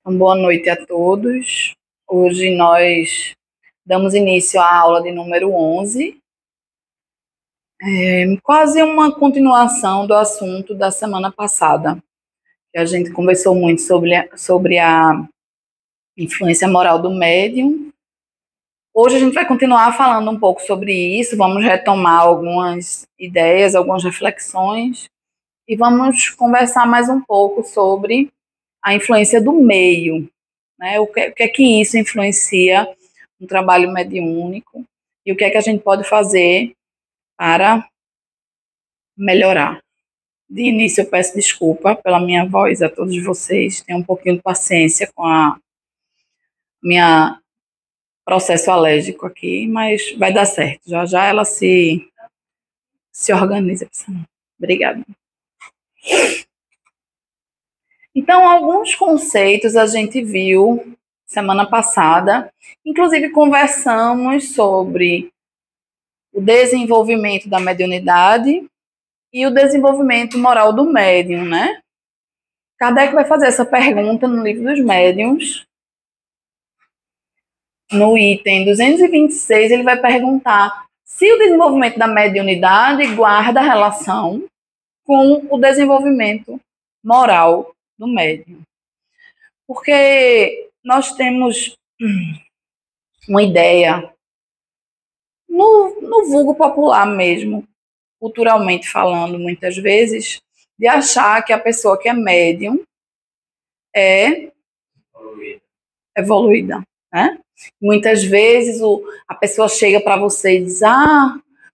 Então, boa noite a todos. Hoje nós damos início à aula de número 11, quase uma continuação do assunto da semana passada, que a gente conversou muito sobre a influência moral do médium. Hoje a gente vai continuar falando um pouco sobre isso, vamos retomar algumas ideias, algumas reflexões, e vamos conversar mais um pouco sobre a influência do meio, né? O que é que isso influencia no trabalho mediúnico e o que é que a gente pode fazer para melhorar. De início, eu peço desculpa pela minha voz a todos vocês, tenham um pouquinho de paciência com a minha processo alérgico aqui, mas vai dar certo, já já ela se organiza. Obrigada. Então, alguns conceitos a gente viu semana passada, inclusive conversamos sobre o desenvolvimento da mediunidade e o desenvolvimento moral do médium, né? Kardec vai fazer essa pergunta no Livro dos Médiuns. No item 226, ele vai perguntar se o desenvolvimento da mediunidade guarda relação com o desenvolvimento moral do médium. Porque nós temos uma ideia, no vulgo popular mesmo, culturalmente falando, muitas vezes, de achar que a pessoa que é médium é evoluída, né? Muitas vezes a pessoa chega para você e diz: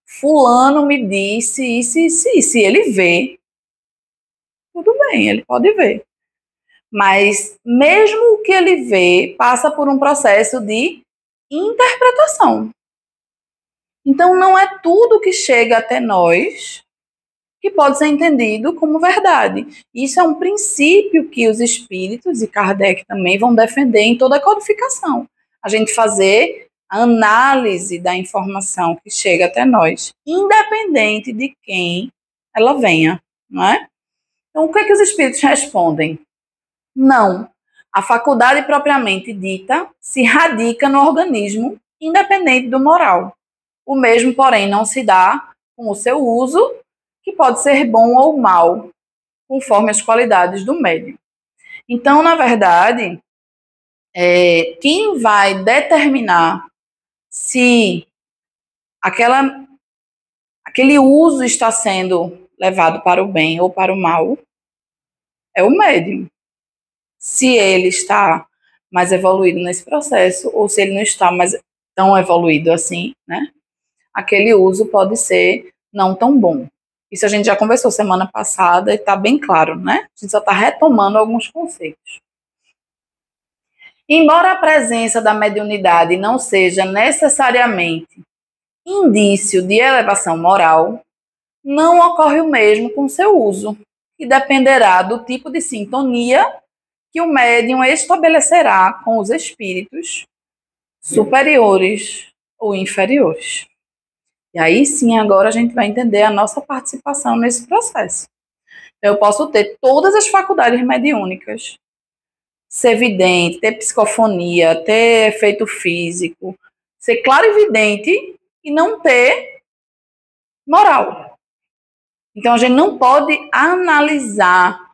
fulano me disse isso, isso, isso. E ele vê, tudo bem, ele pode ver. Mas mesmo o que ele vê passa por um processo de interpretação. Então não é tudo que chega até nós que pode ser entendido como verdade. Isso é um princípio que os espíritos e Kardec também vão defender em toda a codificação. A gente fazer a análise da informação que chega até nós, independente de quem ela venha, não é? Então, o que é que os espíritos respondem? Não. A faculdade propriamente dita se radica no organismo, independente do moral. O mesmo, porém, não se dá com o seu uso, que pode ser bom ou mal, conforme as qualidades do médium. Então, na verdade, quem vai determinar se aquele uso está sendo levado para o bem ou para o mal é o médium. Se ele está mais evoluído nesse processo ou se ele não está mais tão evoluído assim, né? Aquele uso pode ser não tão bom. Isso a gente já conversou semana passada e está bem claro, né? A gente só está retomando alguns conceitos. Embora a presença da mediunidade não seja necessariamente indício de elevação moral, não ocorre o mesmo com seu uso, que dependerá do tipo de sintonia que o médium estabelecerá com os espíritos superiores ou inferiores. E aí sim, agora a gente vai entender a nossa participação nesse processo. Eu posso ter todas as faculdades mediúnicas, ser vidente, ter psicofonia, ter efeito físico, ser clarividente e não ter moral. Então a gente não pode analisar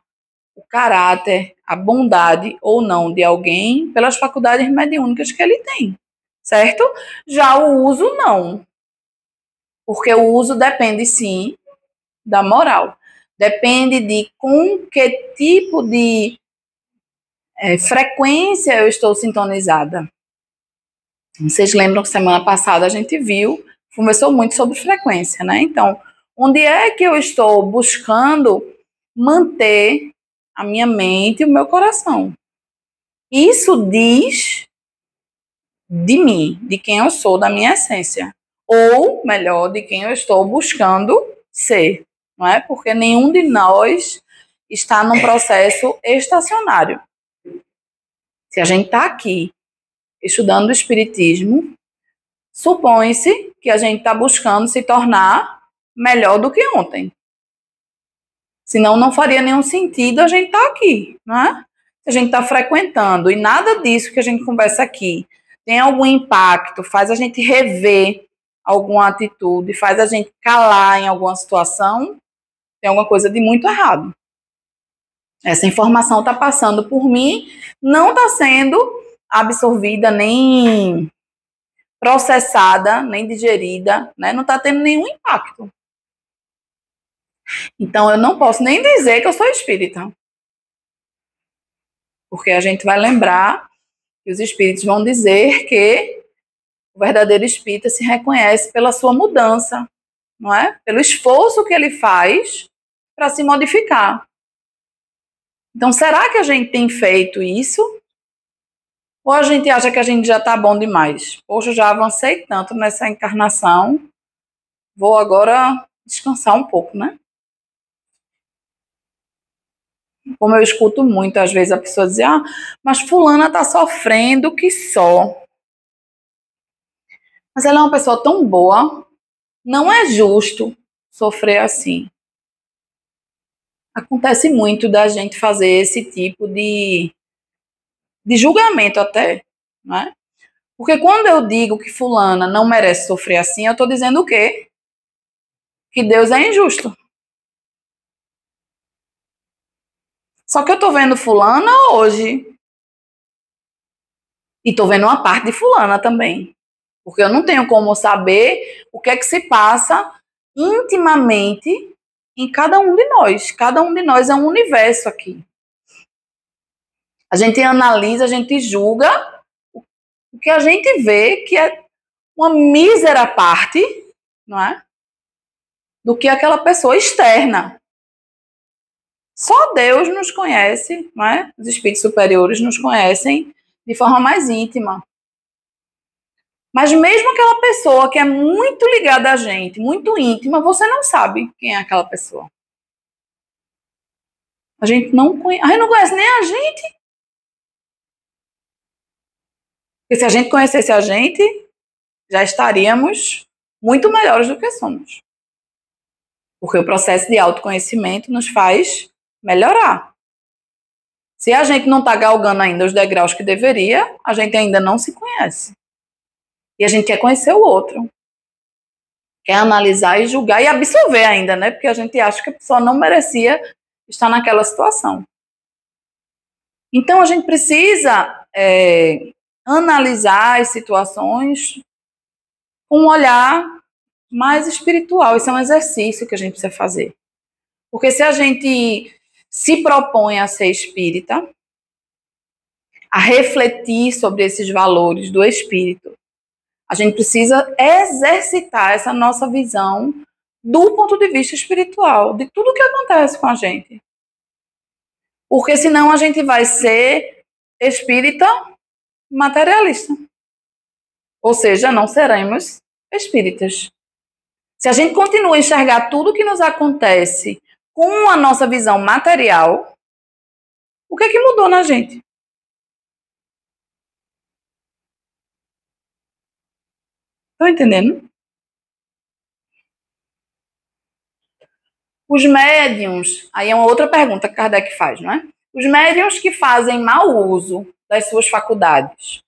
o caráter, a bondade ou não de alguém pelas faculdades mediúnicas que ele tem, certo? Já o uso não. Porque o uso depende, sim, da moral. Depende de com que tipo de frequência eu estou sintonizada. Vocês lembram que semana passada a gente conversou muito sobre frequência, né? Então, onde é que eu estou buscando manter a minha mente e o meu coração? Isso diz de mim, de quem eu sou, da minha essência. Ou, melhor, de quem eu estou buscando ser, não é? Porque nenhum de nós está num processo estacionário. Se a gente está aqui estudando o Espiritismo, supõe-se que a gente está buscando se tornar melhor do que ontem. Senão não faria nenhum sentido a gente estar aqui, não é? Se a gente está frequentando e nada disso que a gente conversa aqui tem algum impacto, faz a gente rever alguma atitude, faz a gente calar em alguma situação, tem alguma coisa de muito errado. Essa informação está passando por mim, não está sendo absorvida, nem processada, nem digerida, né? Não está tendo nenhum impacto. Então, eu não posso nem dizer que eu sou espírita. Porque a gente vai lembrar que os espíritos vão dizer que o verdadeiro espírita se reconhece pela sua mudança, não é? Pelo esforço que ele faz para se modificar. Então, será que a gente tem feito isso? Ou a gente acha que a gente já está bom demais? Poxa, já avancei tanto nessa encarnação, vou agora descansar um pouco, né? Como eu escuto muito, às vezes a pessoa diz, mas fulana está sofrendo que só. Mas ela é uma pessoa tão boa, não é justo sofrer assim. Acontece muito da gente fazer esse tipo de julgamento até, não é? Porque quando eu digo que fulana não merece sofrer assim, eu estou dizendo o quê? Que Deus é injusto. Só que eu estou vendo fulana hoje. E estou vendo uma parte de fulana também. Porque eu não tenho como saber o que é que se passa intimamente em cada um de nós. Cada um de nós é um universo aqui. A gente analisa, a gente julga o que a gente vê que é uma mísera parte, não é? Do que aquela pessoa externa. Só Deus nos conhece, não é? Os espíritos superiores nos conhecem de forma mais íntima. Mas mesmo aquela pessoa que é muito ligada a gente, muito íntima, você não sabe quem é aquela pessoa. A gente não conhece nem a gente. Porque se a gente conhecesse a gente, já estaríamos muito melhores do que somos. Porque o processo de autoconhecimento nos faz melhorar. Se a gente não está galgando ainda os degraus que deveria, a gente ainda não se conhece. E a gente quer conhecer o outro. Quer analisar e julgar e absorver ainda, né? Porque a gente acha que a pessoa não merecia estar naquela situação. Então, a gente precisa analisar as situações com um olhar mais espiritual. Isso é um exercício que a gente precisa fazer. Porque se a gente se propõe a ser espírita, a refletir sobre esses valores do espírito, a gente precisa exercitar essa nossa visão do ponto de vista espiritual, de tudo que acontece com a gente. Porque senão a gente vai ser espírita materialista. Ou seja, não seremos espíritas. Se a gente continua a enxergar tudo que nos acontece com a nossa visão material, o que é que mudou na gente? Estão entendendo? Os médiums, aí é uma outra pergunta que Kardec faz, não é? Os médiums que fazem mau uso das suas faculdades,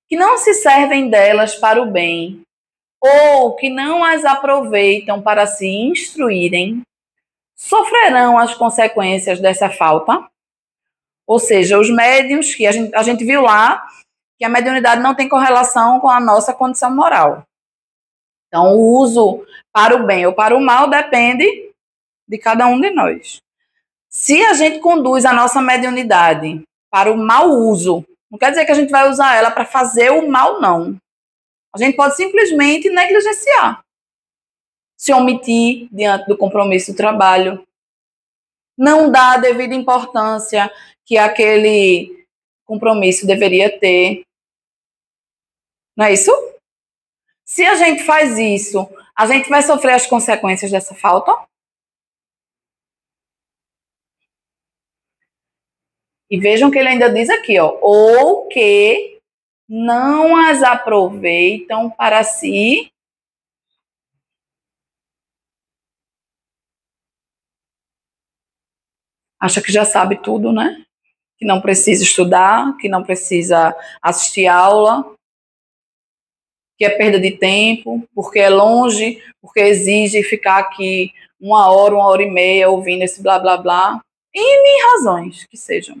que não se servem delas para o bem, ou que não as aproveitam para se instruírem, sofrerão as consequências dessa falta? Ou seja, os médiums, que a gente viu lá, que a mediunidade não tem correlação com a nossa condição moral. Então, o uso para o bem ou para o mal depende de cada um de nós. Se a gente conduz a nossa mediunidade para o mau uso, não quer dizer que a gente vai usar ela para fazer o mal, não. A gente pode simplesmente negligenciar, se omitir diante do compromisso do trabalho, não dar a devida importância que aquele compromisso deveria ter. Não é isso? Se a gente faz isso, a gente vai sofrer as consequências dessa falta? E vejam que ele ainda diz aqui, ou que não as aproveitam para si. Acha que já sabe tudo, né? que não precisa estudar, que não precisa assistir aula, que é perda de tempo, porque é longe, porque exige ficar aqui 1 hora e meia ouvindo esse blá blá blá, e razões que sejam.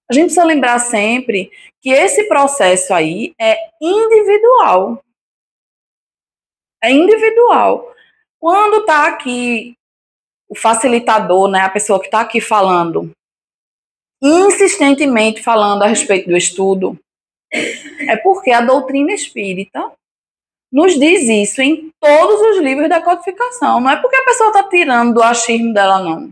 A gente precisa lembrar sempre que esse processo aí é individual. É individual. Quando está aqui o facilitador, né, a pessoa que está aqui falando, insistentemente falando a respeito do estudo, é porque a doutrina espírita nos diz isso em todos os livros da codificação. Não é porque a pessoa está tirando do achismo dela, não.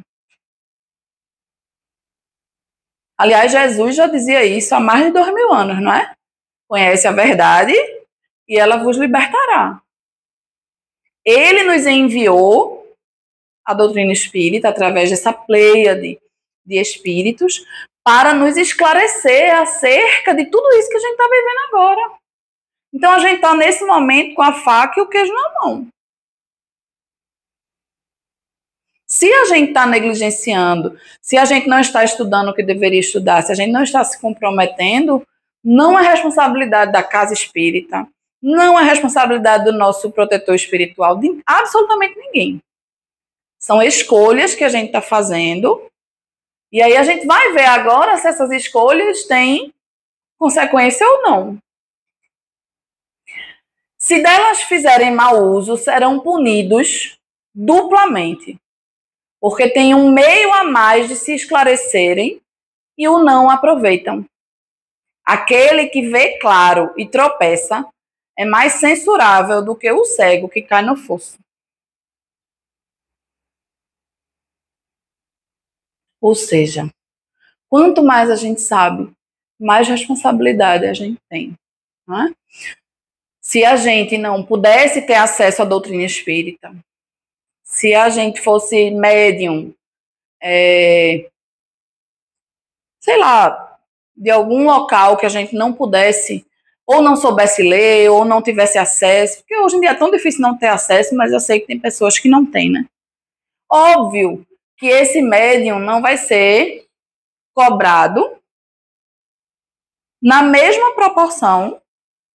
Aliás, Jesus já dizia isso há mais de 2000 anos, não é? Conhece a verdade e ela vos libertará. Ele nos enviou a doutrina espírita através dessa pleiade de espíritos para nos esclarecer acerca de tudo isso que a gente está vivendo agora. Então a gente está nesse momento com a faca e o queijo na mão. Se a gente está negligenciando, se a gente não está estudando o que deveria estudar, se a gente não está se comprometendo, não é responsabilidade da casa espírita, não é responsabilidade do nosso protetor espiritual, de absolutamente ninguém. São escolhas que a gente está fazendo, e aí a gente vai ver agora se essas escolhas têm consequência ou não. Se delas fizerem mau uso, serão punidos duplamente, porque tem um meio a mais de se esclarecerem e o não aproveitam. Aquele que vê claro e tropeça é mais censurável do que o cego que cai no fosso. Ou seja, quanto mais a gente sabe, mais responsabilidade a gente tem. Não é? Se a gente não pudesse ter acesso à doutrina espírita, se a gente fosse médium, sei lá, de algum local que a gente não pudesse, ou não soubesse ler, ou não tivesse acesso, porque hoje em dia é tão difícil não ter acesso, mas eu sei que tem pessoas que não têm, né? Óbvio que esse médium não vai ser cobrado na mesma proporção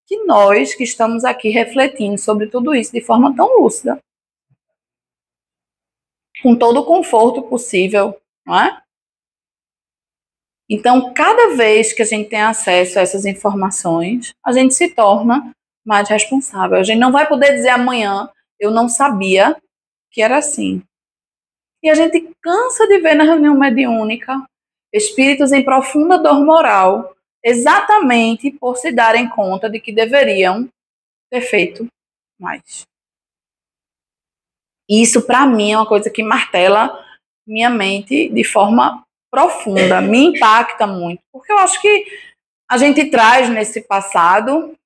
que nós que estamos aqui refletindo sobre tudo isso de forma tão lúcida, com todo o conforto possível, não é? Então, cada vez que a gente tem acesso a essas informações, a gente se torna mais responsável. A gente não vai poder dizer amanhã, eu não sabia que era assim. E a gente cansa de ver na reunião mediúnica espíritos em profunda dor moral, exatamente por se darem conta de que deveriam ter feito mais. Isso, para mim, é uma coisa que martela minha mente de forma profunda, me impacta muito, porque eu acho que a gente traz nesse passado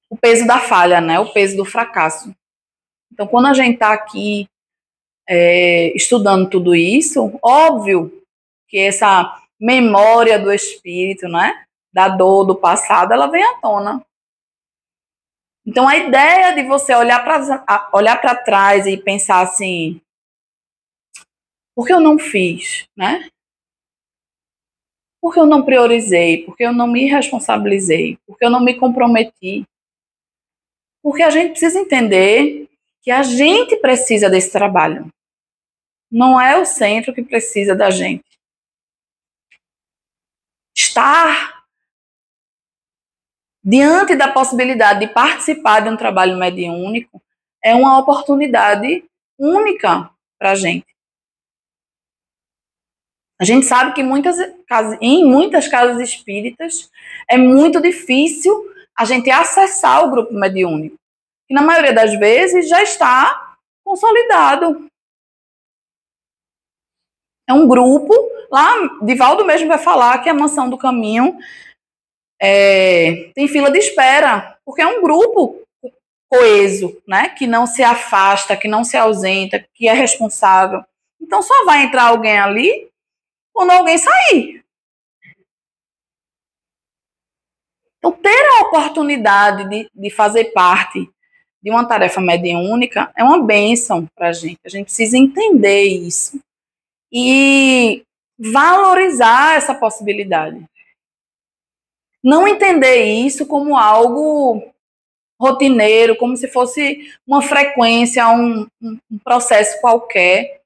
o peso da falha, né? O peso do fracasso. Então, quando a gente está aqui estudando tudo isso, óbvio que essa memória do espírito, né? Da dor do passado, ela vem à tona. Então, a ideia de você olhar para trás e pensar assim, por que eu não fiz, né? Por que eu não priorizei? Por que eu não me responsabilizei? Por que eu não me comprometi? Porque a gente precisa entender que a gente precisa desse trabalho. Não é o centro que precisa da gente. Estar diante da possibilidade de participar de um trabalho mediúnico é uma oportunidade única para a gente. A gente sabe que em muitas casas espíritas é muito difícil a gente acessar o grupo mediúnico, que na maioria das vezes já está consolidado. É um grupo, lá, Divaldo mesmo vai falar que a Mansão do Caminho tem fila de espera, porque é um grupo coeso, né? Que não se afasta, que não se ausenta, que é responsável. Então só vai entrar alguém ali quando alguém sair. Então, ter a oportunidade de fazer parte de uma tarefa mediúnica é uma bênção para a gente. A gente precisa entender isso. E valorizar essa possibilidade. Não entender isso como algo rotineiro, como se fosse uma frequência, um processo qualquer.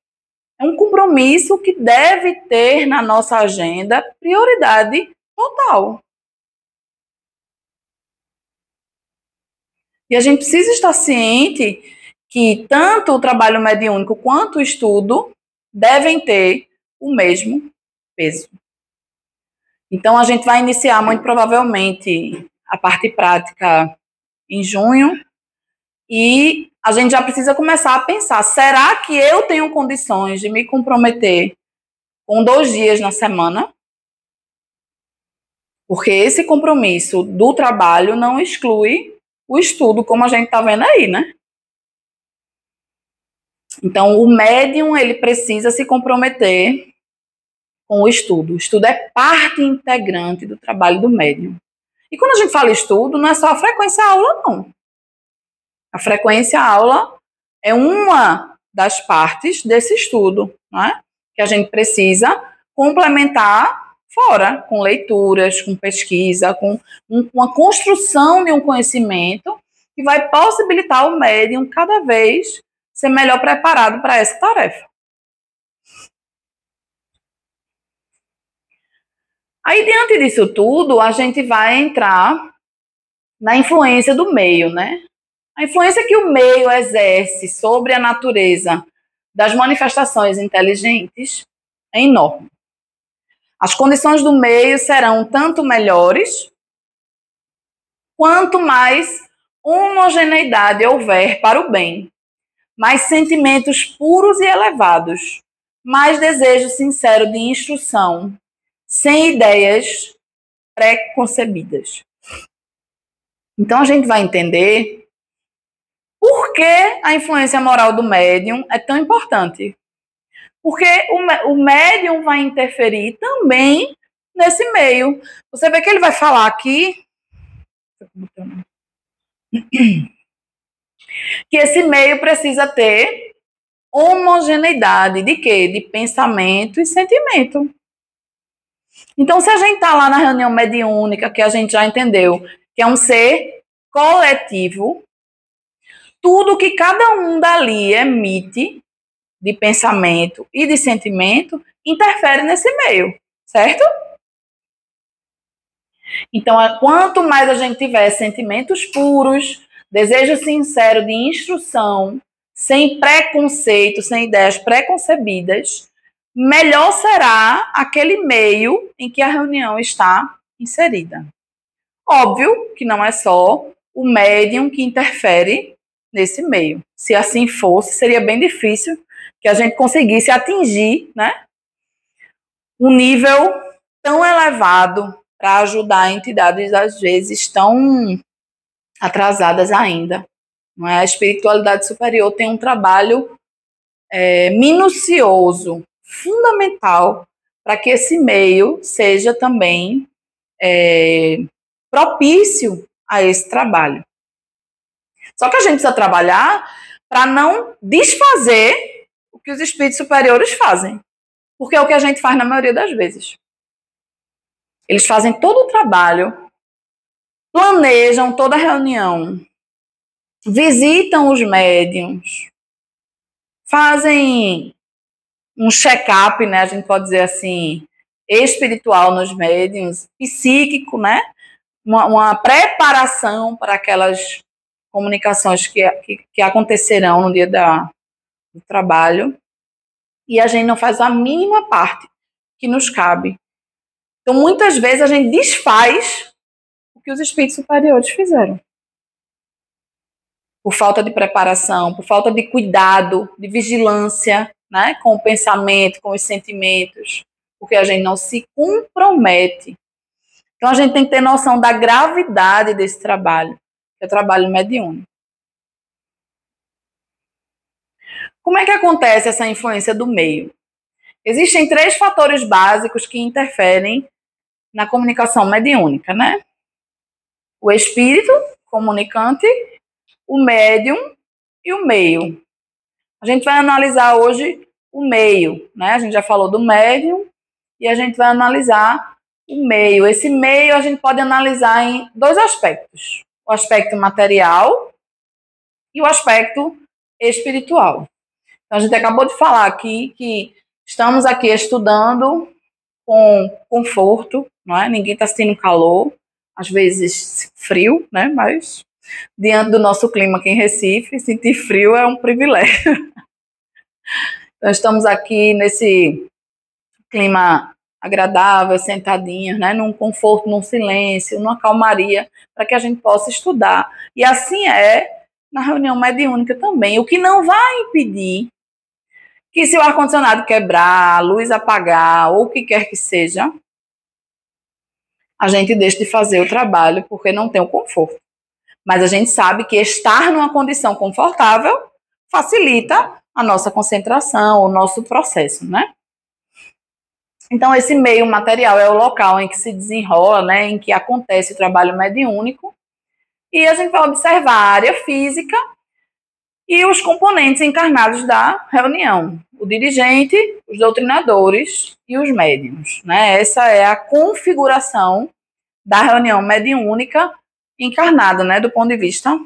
É um compromisso que deve ter na nossa agenda prioridade total. E a gente precisa estar ciente que tanto o trabalho mediúnico quanto o estudo devem ter o mesmo peso. Então, a gente vai iniciar, muito provavelmente, a parte prática em junho, e a gente já precisa começar a pensar, será que eu tenho condições de me comprometer com 2 dias na semana? Porque esse compromisso do trabalho não exclui o estudo, como a gente está vendo aí, né? Então, o médium, ele precisa se comprometer com o estudo. O estudo é parte integrante do trabalho do médium. E quando a gente fala estudo, não é só a frequência aula, não. A frequência aula é uma das partes desse estudo, né? Que a gente precisa complementar fora, com leituras, com pesquisa, com uma construção de um conhecimento que vai possibilitar o médium cada vez ser melhor preparado para essa tarefa. Aí, diante disso tudo, a gente vai entrar na influência do meio, né? A influência que o meio exerce sobre a natureza das manifestações inteligentes é enorme. As condições do meio serão tanto melhores, quanto mais homogeneidade houver para o bem, mais sentimentos puros e elevados, mais desejo sincero de instrução, sem ideias pré-concebidas. Então a gente vai entender por que a influência moral do médium é tão importante. Porque o médium vai interferir também nesse meio. Você vê que ele vai falar aqui que esse meio precisa ter homogeneidade de quê? De pensamento e sentimento. Então, se a gente está lá na reunião mediúnica, que a gente já entendeu que é um ser coletivo, tudo que cada um dali emite de pensamento e de sentimento interfere nesse meio, certo? Então, quanto mais a gente tiver sentimentos puros, desejo sincero de instrução, sem preconceito, sem ideias preconcebidas, melhor será aquele meio em que a reunião está inserida. Óbvio que não é só o médium que interfere nesse meio. Se assim fosse, seria bem difícil que a gente conseguisse atingir, né, um nível tão elevado para ajudar entidades, às vezes, tão atrasadas ainda. Não é? A espiritualidade superior tem um trabalho minucioso, fundamental, para que esse meio seja também propício a esse trabalho. Só que a gente precisa trabalhar para não desfazer o que os espíritos superiores fazem. Porque é o que a gente faz na maioria das vezes. Eles fazem todo o trabalho, planejam toda a reunião, visitam os médiuns, fazem um check-up, né, a gente pode dizer assim, espiritual nos médiuns, psíquico, né, uma preparação para aquelas comunicações que acontecerão no dia do trabalho, e a gente não faz a mínima parte que nos cabe. Então, muitas vezes, a gente desfaz o que os espíritos superiores fizeram. Por falta de preparação, por falta de cuidado, de vigilância, né, com o pensamento, com os sentimentos, porque a gente não se compromete. Então, a gente tem que ter noção da gravidade desse trabalho, que é o trabalho mediúnico. Como é que acontece essa influência do meio? Existem 3 fatores básicos que interferem na comunicação mediúnica, né? O espírito comunicante, o médium e o meio. A gente vai analisar hoje o meio, né? A gente já falou do médium e a gente vai analisar o meio. Esse meio a gente pode analisar em dois aspectos: o aspecto material e o aspecto espiritual. Então, a gente acabou de falar aqui que estamos aqui estudando com conforto, não é? Ninguém está sentindo calor, às vezes frio, né? Mas diante do nosso clima aqui em Recife, sentir frio é um privilégio. Então, estamos aqui nesse clima agradável, sentadinhos, né? Num conforto, num silêncio, numa calmaria, para que a gente possa estudar. E assim é na reunião mediúnica também. O que não vai impedir que, se o ar-condicionado quebrar, a luz apagar, ou o que quer que seja, a gente deixa de fazer o trabalho porque não tem o conforto. Mas a gente sabe que estar numa condição confortável facilita a nossa concentração, o nosso processo, né? Então, esse meio material é o local em que se desenrola, né, em que acontece o trabalho mediúnico, e a gente vai observar a área física e os componentes encarnados da reunião: o dirigente, os doutrinadores e os médiuns, né? Essa é a configuração da reunião mediúnica encarnada, né, do ponto de vista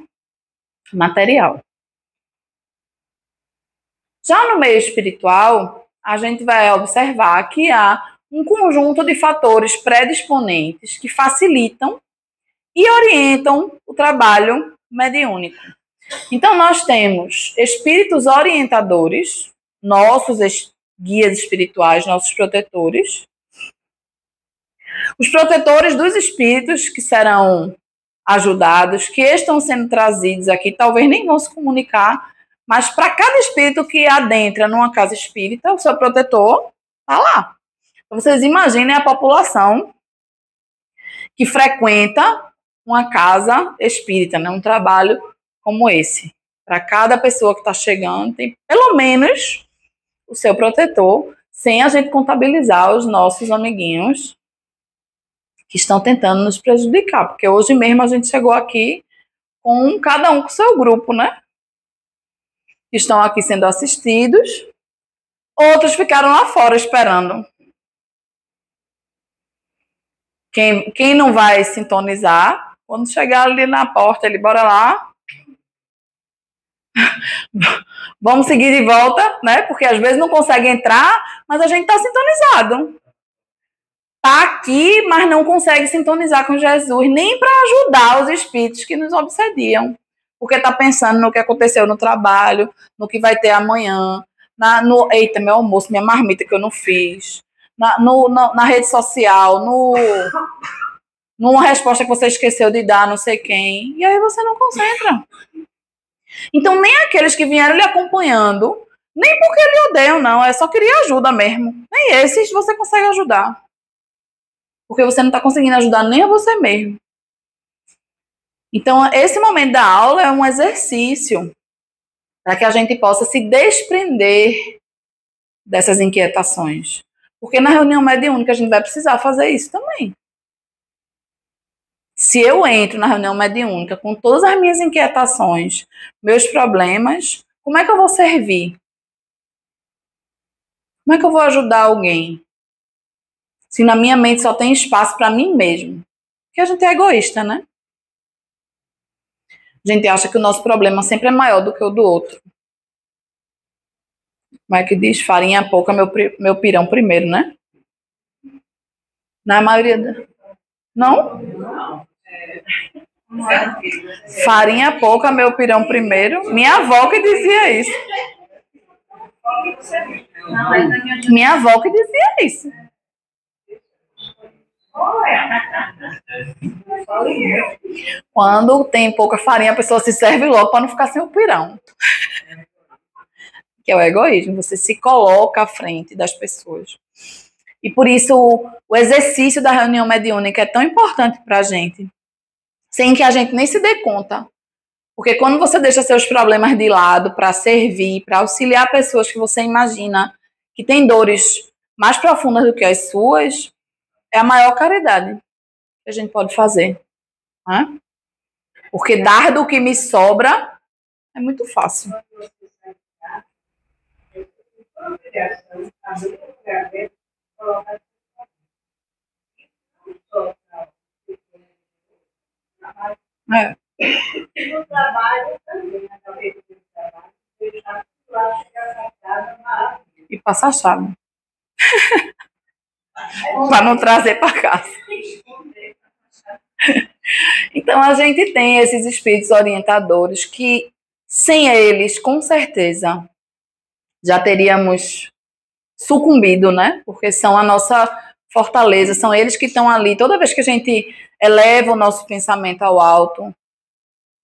material. Já no meio espiritual, a gente vai observar que há um conjunto de fatores predisponentes que facilitam e orientam o trabalho mediúnico. Então, nós temos espíritos orientadores, nossos guias espirituais, nossos protetores, os protetores dos espíritos que serão ajudados, que estão sendo trazidos aqui, talvez nem vão se comunicar, mas para cada espírito que adentra numa casa espírita, o seu protetor está lá. Então, vocês imaginem a população que frequenta uma casa espírita, né? Um trabalho como esse. Para cada pessoa que está chegando, tem pelo menos o seu protetor, sem a gente contabilizar os nossos amiguinhos que estão tentando nos prejudicar, porque hoje mesmo a gente chegou aqui com cada um com seu grupo, né? Estão aqui sendo assistidos, outros ficaram lá fora esperando. Quem não vai sintonizar, quando chegar ali na porta, ele bora lá, vamos seguir de volta, né? Porque às vezes não consegue entrar, mas a gente está sintonizado. Está aqui, mas não consegue sintonizar com Jesus, nem para ajudar os espíritos que nos obsediam. Porque está pensando no que aconteceu no trabalho, no que vai ter amanhã, eita, meu almoço, minha marmita que eu não fiz, na rede social, numa resposta que você esqueceu de dar, não sei quem. E aí você não concentra. Então, nem aqueles que vieram lhe acompanhando, nem porque lhe odeiam, não, só queria ajuda mesmo. Nem esses você consegue ajudar. Porque você não está conseguindo ajudar nem a você mesmo. Então, esse momento da aula é um exercício para que a gente possa se desprender dessas inquietações. Porque na reunião mediúnica a gente vai precisar fazer isso também. Se eu entro na reunião mediúnica com todas as minhas inquietações, meus problemas, como é que eu vou servir? Como é que eu vou ajudar alguém? Se na minha mente só tem espaço para mim mesmo. Porque a gente é egoísta, né? A gente acha que o nosso problema sempre é maior do que o do outro. Como é que diz? Farinha pouca, meu pirão primeiro, né? Na maioria... Não? Farinha pouca, meu pirão primeiro. Minha avó que dizia isso. Minha avó que dizia isso. Quando tem pouca farinha, a pessoa se serve logo para não ficar sem o pirão. Que é o egoísmo, você se coloca à frente das pessoas. E por isso o exercício da reunião mediúnica é tão importante para a gente, sem que a gente nem se dê conta. Porque quando você deixa seus problemas de lado para servir, para auxiliar pessoas que você imagina que têm dores mais profundas do que as suas, é a maior caridade que a gente pode fazer. Né? Porque dar do que me sobra é muito fácil. passar a chave. Para não trazer para casa. Então, a gente tem esses espíritos orientadores que, sem eles, com certeza, já teríamos sucumbido, né? Porque são a nossa fortaleza, são eles que estão ali. Toda vez que a gente eleva o nosso pensamento ao alto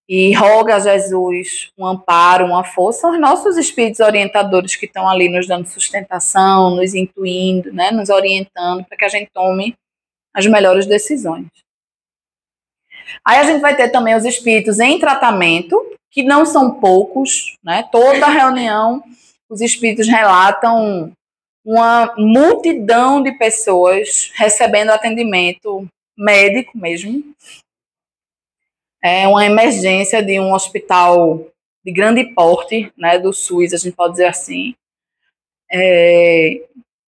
e roga a Jesus um amparo, uma força, são os nossos espíritos orientadores que estão ali nos dando sustentação, nos intuindo, né? Nos orientando para que a gente tome as melhores decisões. Aí a gente vai ter também os espíritos em tratamento, que não são poucos, né? Toda reunião, os espíritos relatam uma multidão de pessoas recebendo atendimento médico mesmo. É uma emergência de um hospital de grande porte, né, do SUS, a gente pode dizer assim,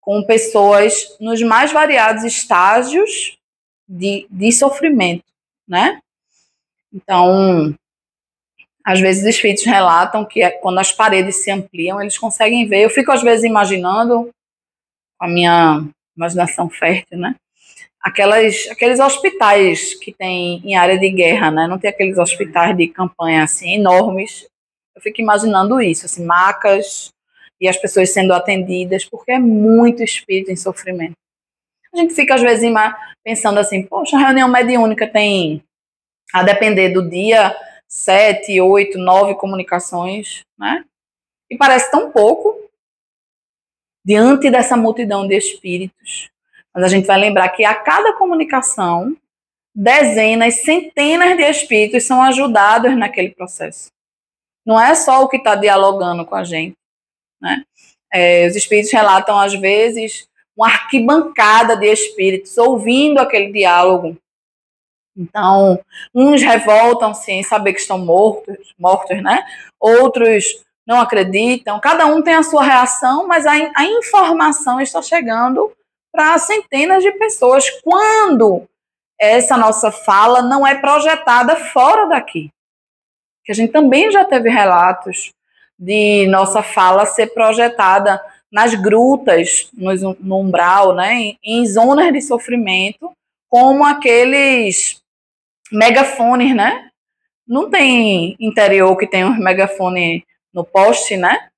com pessoas nos mais variados estágios de sofrimento, né? Então, às vezes os espíritos relatam que quando as paredes se ampliam, eles conseguem ver. Eu fico às vezes imaginando, com a minha imaginação fértil, né? Aqueles hospitais que tem em área de guerra, né? Não tem aqueles hospitais de campanha assim enormes. Eu fico imaginando isso, assim, macas e as pessoas sendo atendidas, porque é muito espírito em sofrimento. A gente fica às vezes pensando assim, poxa, a reunião mediúnica tem, a depender do dia, 7, 8, 9 comunicações, né? E parece tão pouco diante dessa multidão de espíritos. Mas a gente vai lembrar que a cada comunicação, dezenas, centenas de espíritos são ajudados naquele processo. Não é só o que está dialogando com a gente, né? Os espíritos relatam, às vezes, uma arquibancada de espíritos ouvindo aquele diálogo. Então, uns revoltam-se em saber que estão mortos, né? Outros não acreditam. Cada um tem a sua reação, mas a informação está chegando para centenas de pessoas quando essa nossa fala não é projetada fora daqui. Que a gente também já teve relatos de nossa fala ser projetada nas grutas, no umbral, né, em zonas de sofrimento, como aqueles megafones, né? Não tem interior que tem um megafone no poste, né?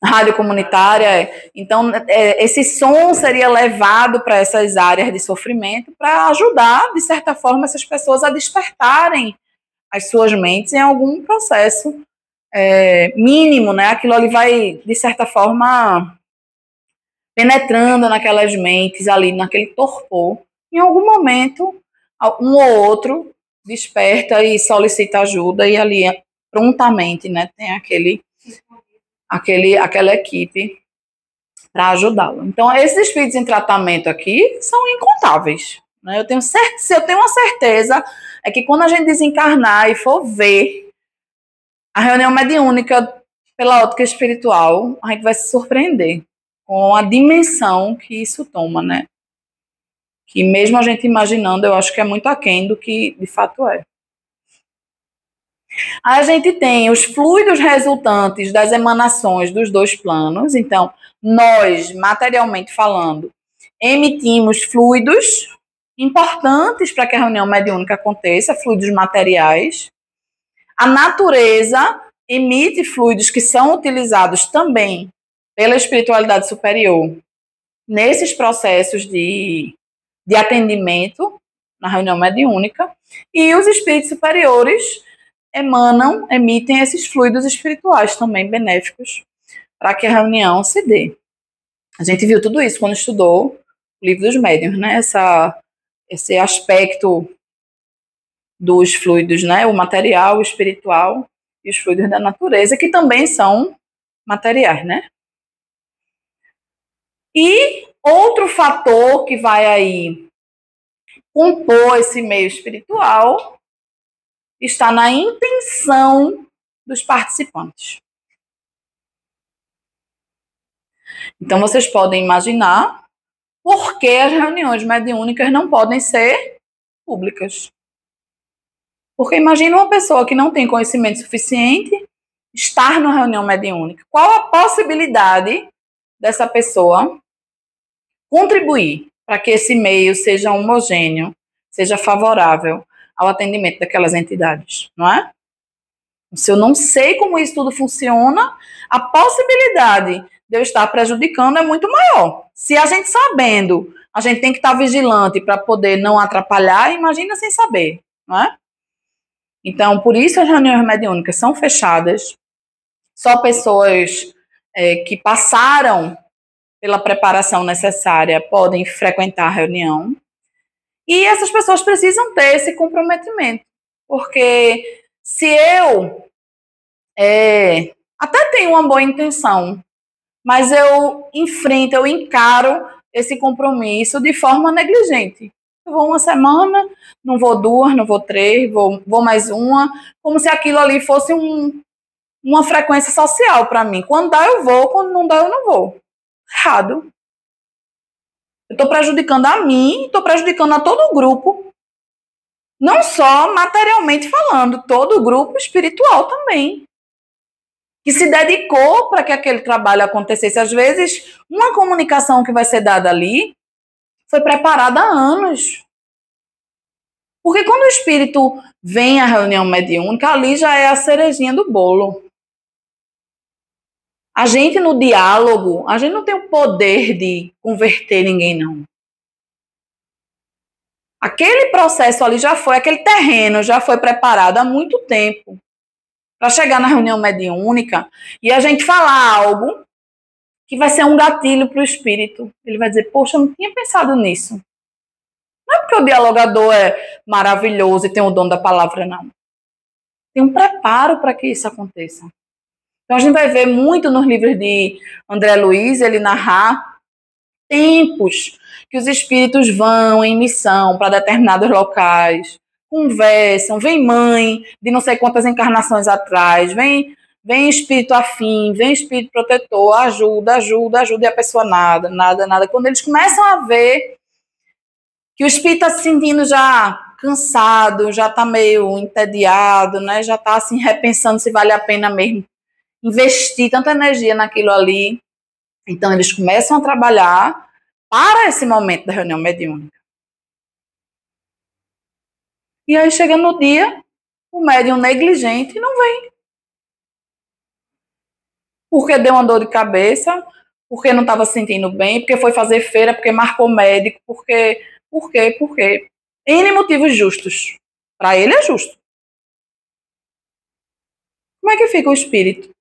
Rádio comunitária. Então, esse som seria levado para essas áreas de sofrimento para ajudar, de certa forma, essas pessoas a despertarem as suas mentes em algum processo mínimo, né? Aquilo ali vai, de certa forma, penetrando naquelas mentes ali, naquele torpor. Em algum momento, um ou outro desperta e solicita ajuda e ali prontamente, né, tem aquela equipe para ajudá-lo. Então, esses espíritos em tratamento aqui são incontáveis, né? Se eu tenho uma certeza é que quando a gente desencarnar e for ver a reunião mediúnica pela ótica espiritual, a gente vai se surpreender com a dimensão que isso toma, né? Que mesmo a gente imaginando, eu acho que é muito aquém do que de fato é. Aí a gente tem os fluidos resultantes das emanações dos dois planos. Então, nós, materialmente falando, emitimos fluidos importantes para que a reunião mediúnica aconteça, fluidos materiais. A natureza emite fluidos que são utilizados também pela espiritualidade superior nesses processos de atendimento na reunião mediúnica, e os espíritos superiores emitem esses fluidos espirituais também benéficos para que a reunião se dê. A gente viu tudo isso quando estudou o livro dos médiuns, né? Esse aspecto dos fluidos, né? O material, o espiritual e os fluidos da natureza, que também são materiais, né? E outro fator que vai aí compor esse meio espiritual está na intenção dos participantes. Então, vocês podem imaginar por que as reuniões mediúnicas não podem ser públicas. Porque imagina uma pessoa que não tem conhecimento suficiente estar numa reunião mediúnica? Qual a possibilidade dessa pessoa contribuir para que esse meio seja homogêneo, seja favorável ao atendimento daquelas entidades, não é? Se eu não sei como isso tudo funciona, a possibilidade de eu estar prejudicando é muito maior. Se a gente sabendo, a gente tem que estar vigilante para poder não atrapalhar, imagina sem saber, não é? Então, por isso as reuniões mediúnicas são fechadas, só pessoas que passaram pela preparação necessária podem frequentar a reunião. E essas pessoas precisam ter esse comprometimento, porque se eu até tenho uma boa intenção, mas eu enfrento, eu encaro esse compromisso de forma negligente. Eu vou uma semana, não vou duas, não vou três, vou mais uma, como se aquilo ali fosse uma frequência social para mim. Quando dá, eu vou, quando não dá, eu não vou. Errado. Eu estou prejudicando a mim, estou prejudicando a todo o grupo. Não só materialmente falando, todo o grupo espiritual também. Que se dedicou para que aquele trabalho acontecesse. Às vezes, uma comunicação que vai ser dada ali foi preparada há anos. Porque quando o espírito vem à reunião mediúnica, ali já é a cerejinha do bolo. A gente, no diálogo, a gente não tem o poder de converter ninguém, não. Aquele processo ali já foi, aquele terreno já foi preparado há muito tempo para chegar na reunião mediúnica e a gente falar algo que vai ser um gatilho para o espírito. Ele vai dizer, poxa, eu não tinha pensado nisso. Não é porque o dialogador é maravilhoso e tem o dom da palavra, não. Tem um preparo para que isso aconteça. Então a gente vai ver muito nos livros de André Luiz, ele narrar tempos que os espíritos vão em missão para determinados locais, conversam, vem mãe de não sei quantas encarnações atrás, vem espírito afim, vem espírito protetor, ajuda, e a pessoa nada. Quando eles começam a ver que o espírito está se sentindo já cansado, já está meio entediado, né? Já está assim repensando se vale a pena mesmo investir tanta energia naquilo ali. Então eles começam a trabalhar para esse momento da reunião mediúnica. E aí chega no dia, o médium negligente não vem. Porque deu uma dor de cabeça, porque não estava se sentindo bem, porque foi fazer feira, porque marcou médico, por quê? N motivos justos. Para ele é justo. Como é que fica o espírito?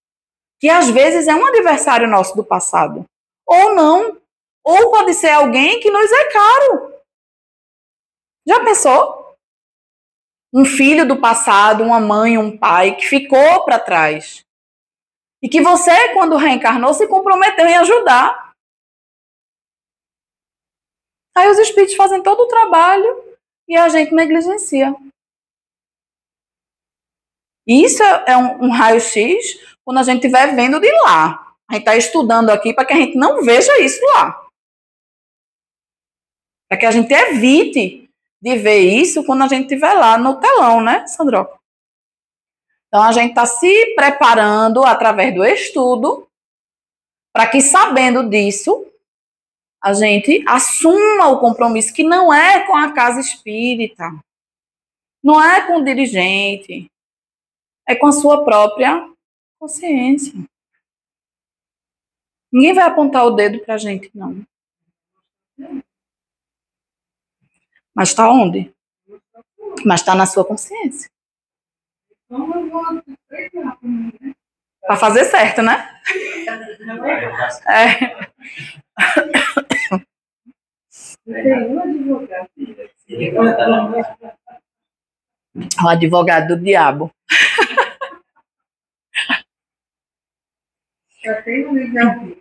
Que às vezes é um adversário nosso do passado. Ou não. Ou pode ser alguém que nos é caro. Já pensou? Um filho do passado, uma mãe, um pai que ficou para trás. E que você, quando reencarnou, se comprometeu em ajudar. Aí os espíritos fazem todo o trabalho e a gente negligencia. Isso é um raio-x quando a gente estiver vendo de lá. A gente está estudando aqui para que a gente não veja isso lá. Para que a gente evite de ver isso quando a gente estiver lá no telão, né, Sandroca? Então, a gente está se preparando através do estudo para que, sabendo disso, a gente assuma o compromisso que não é com a casa espírita, não é com o dirigente, é com a sua própria consciência. Ninguém vai apontar o dedo para a gente, não. Mas está onde? Mas está na sua consciência. Para fazer certo, né? O advogado do diabo. Já tem um livro.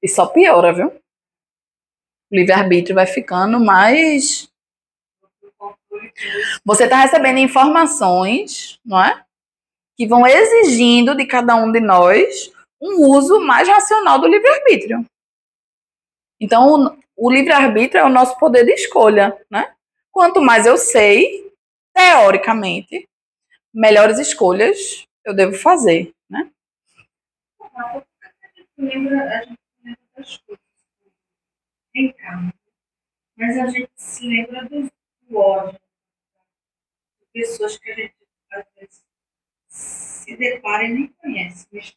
E só piora, viu? O livre-arbítrio vai ficando mais... Você está recebendo informações, não é? Que vão exigindo de cada um de nós um uso mais racional do livre-arbítrio. Então, o livre-arbítrio é o nosso poder de escolha, né? Quanto mais eu sei, teoricamente, melhores escolhas eu devo fazer, né? A gente lembra das coisas em casa, mas a gente se lembra do ódio, de pessoas que a gente às vezes se depara e nem conhece, mas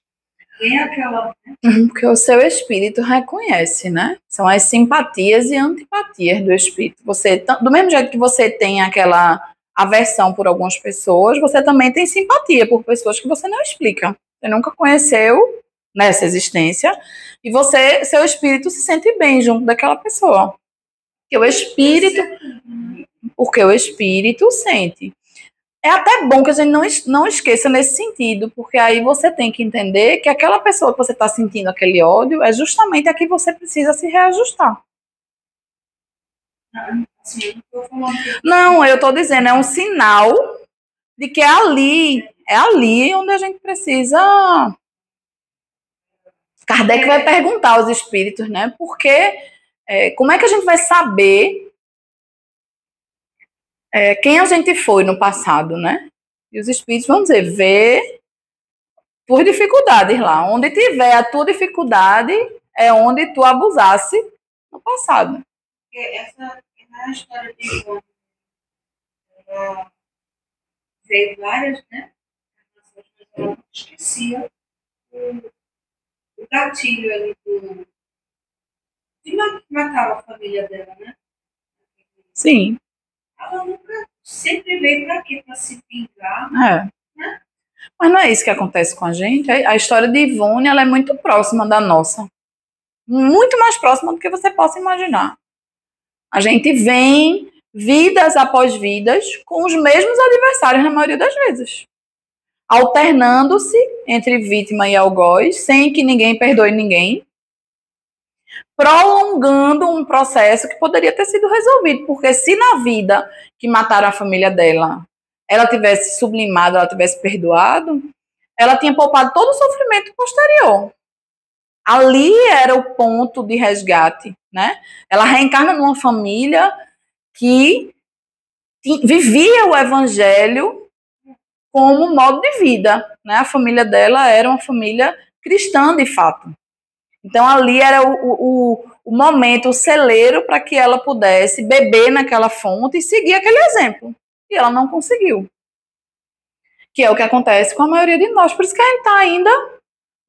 tem aquela, né? Porque o seu espírito reconhece, né? São as simpatias e antipatias do espírito. Você, do mesmo jeito que você tem aquela aversão por algumas pessoas, você também tem simpatia por pessoas que você não explica. Você nunca conheceu nessa existência e você, seu espírito se sente bem junto daquela pessoa. Porque o espírito sente. É até bom que a gente não esqueça nesse sentido, porque aí você tem que entender que aquela pessoa que você está sentindo aquele ódio é justamente a que você precisa se reajustar. Não, eu estou dizendo, é um sinal de que é ali onde a gente precisa. Kardec vai perguntar aos espíritos, né? Porque como é que a gente vai saber quem a gente foi no passado, né? E os espíritos vão dizer, vê por dificuldades lá. Onde tiver a tua dificuldade é onde tu abusasse no passado. Essa na história de Ivone, ela veio várias, né? Ela não esquecia o gatilho ali de matar a família dela, né? Sim. Ela nunca sempre veio para quê? Para se vingar. É. Né? Mas não é isso que acontece com a gente. A história de Ivone ela é muito próxima da nossa. Muito mais próxima do que você possa imaginar. A gente vem vidas após vidas com os mesmos adversários na maioria das vezes. Alternando-se entre vítima e algoz, sem que ninguém perdoe ninguém, prolongando um processo que poderia ter sido resolvido, porque se na vida que mataram a família dela, ela tivesse sublimado, ela tivesse perdoado, ela tinha poupado todo o sofrimento posterior. Ali era o ponto de resgate, né? Ela reencarna numa família que vivia o evangelho como modo de vida, né? A família dela era uma família cristã, de fato. Então, ali era o momento, o celeiro para que ela pudesse beber naquela fonte e seguir aquele exemplo. E ela não conseguiu. Que é o que acontece com a maioria de nós. Por isso que a gente está ainda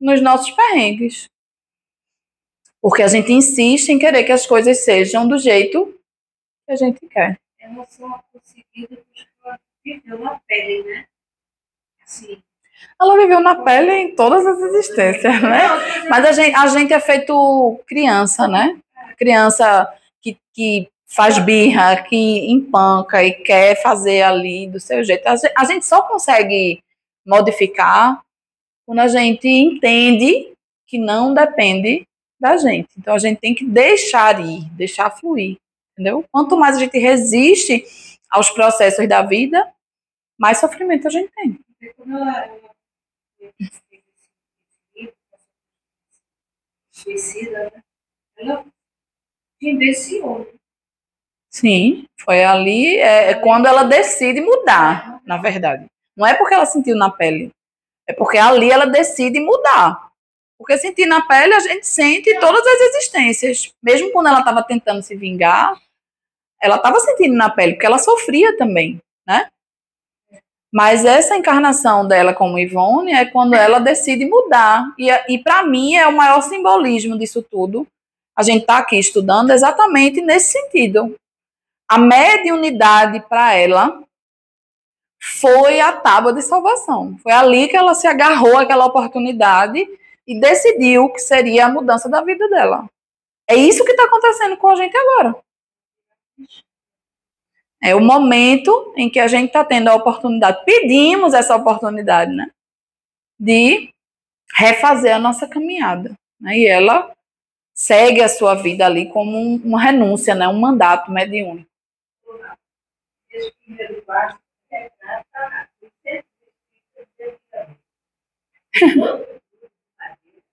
nos nossos perrengues. Porque a gente insiste em querer que as coisas sejam do jeito que a gente quer. Ela só conseguiu depois que ela viveu na pele, né? Assim. Ela viveu na pele em todas as existências, né? Mas a gente é feito criança, né? Criança que faz birra, que empanca e quer fazer ali do seu jeito. A gente só consegue modificar quando a gente entende que não depende da gente. Então a gente tem que deixar ir, deixar fluir, entendeu? Quanto mais a gente resiste aos processos da vida, mais sofrimento a gente tem. Quando ela suicida, né? Ela vivenciou. Sim, foi ali quando ela decide mudar, na verdade. Não é porque ela sentiu na pele, é porque ali ela decide mudar. Porque sentir na pele, a gente sente todas as existências. Mesmo quando ela estava tentando se vingar, ela estava sentindo na pele, porque ela sofria também, né? Mas essa encarnação dela como Ivone é quando ela decide mudar. E para mim é o maior simbolismo disso tudo. A gente está aqui estudando exatamente nesse sentido. A mediunidade para ela foi a tábua de salvação. Foi ali que ela se agarrou àquela oportunidade e decidiu que seria a mudança da vida dela. É isso que está acontecendo com a gente agora. É o momento em que a gente está tendo a oportunidade, pedimos essa oportunidade, né? De refazer a nossa caminhada. Né? E ela segue a sua vida ali como uma renúncia, né? Um mandato mediúnico.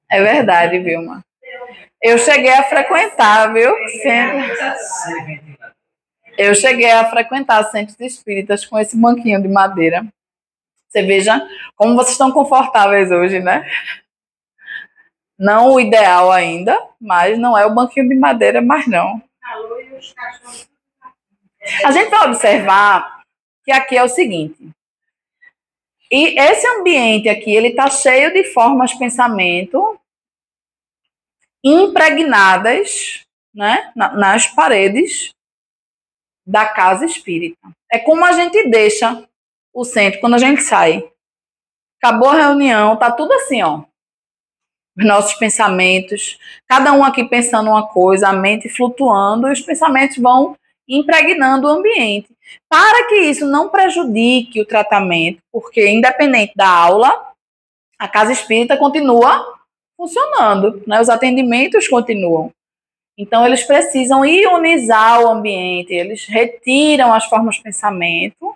É verdade, Vilma. Eu cheguei a frequentar, viu? Sempre. Eu cheguei a frequentar centros espíritas com esse banquinho de madeira. Você veja como vocês estão confortáveis hoje, né? Não o ideal ainda, mas não é o banquinho de madeira mais não. A gente vai observar que aqui é o seguinte. E esse ambiente aqui, ele está cheio de formas de pensamento impregnadas, né, nas paredes da casa espírita. É como a gente deixa o centro quando a gente sai. Acabou a reunião, tá tudo assim, ó. Os nossos pensamentos, cada um aqui pensando uma coisa, a mente flutuando, e os pensamentos vão impregnando o ambiente. Para que isso não prejudique o tratamento, porque independente da aula, a casa espírita continua funcionando, né? Os atendimentos continuam. Então, eles precisam ionizar o ambiente, eles retiram as formas de pensamento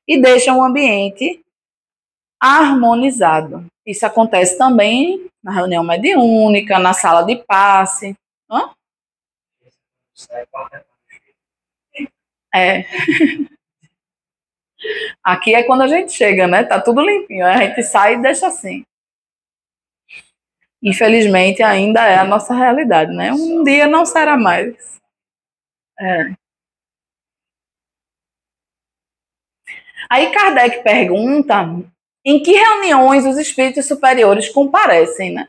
e deixam o ambiente harmonizado. Isso acontece também na reunião mediúnica, na sala de passe. Hã? É. Aqui é quando a gente chega, né? Tá tudo limpinho. A gente sai e deixa assim. Infelizmente, ainda é a nossa realidade, né? Um dia não será mais. É. Aí Kardec pergunta em que reuniões os espíritos superiores comparecem, né?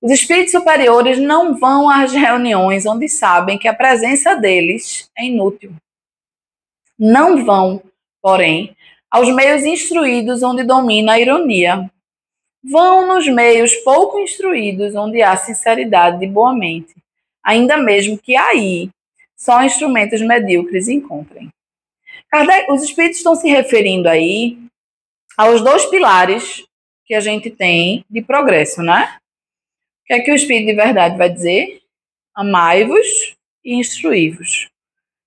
Os espíritos superiores não vão às reuniões onde sabem que a presença deles é inútil. Não vão, porém, aos meios instruídos onde domina a ironia. Vão nos meios pouco instruídos onde há sinceridade de boa mente, ainda mesmo que aí só instrumentos medíocres encontrem. Kardec, os espíritos estão se referindo aí aos dois pilares que a gente tem de progresso, né? O que é que o Espírito de Verdade vai dizer? Amai-vos e instruí-vos.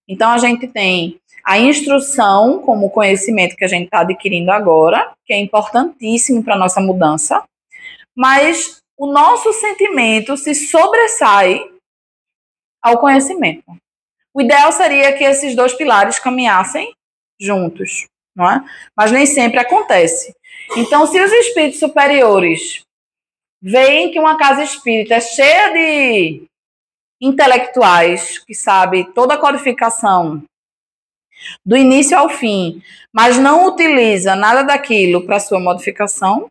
Então, a gente tem a instrução como conhecimento que a gente está adquirindo agora, que é importantíssimo para a nossa mudança, mas o nosso sentimento se sobressai ao conhecimento. O ideal seria que esses dois pilares caminhassem juntos, não é? Mas nem sempre acontece. Então, se os espíritos superiores veem que uma casa espírita é cheia de intelectuais que sabem toda a codificação do início ao fim, mas não utiliza nada daquilo para sua modificação, o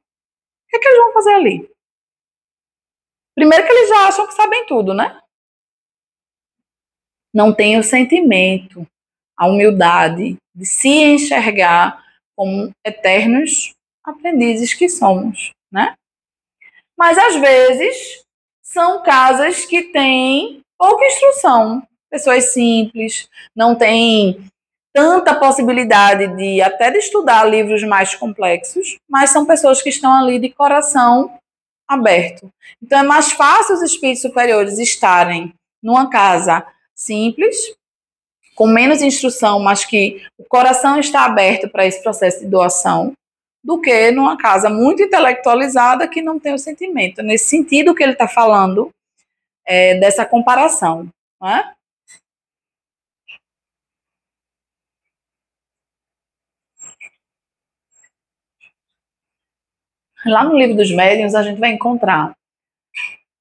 que é que eles vão fazer ali? Primeiro que eles já acham que sabem tudo, né? Não tem o sentimento, a humildade de se enxergar como eternos aprendizes que somos, né? Mas, às vezes, são casas que têm pouca instrução. Pessoas simples, não têm tanta possibilidade de até de estudar livros mais complexos, mas são pessoas que estão ali de coração aberto. Então, é mais fácil os espíritos superiores estarem numa casa simples, com menos instrução, mas que o coração está aberto para esse processo de doação, do que numa casa muito intelectualizada que não tem o sentimento. Nesse sentido que ele está falando dessa comparação, não é? Lá no Livro dos Médiuns a gente vai encontrar: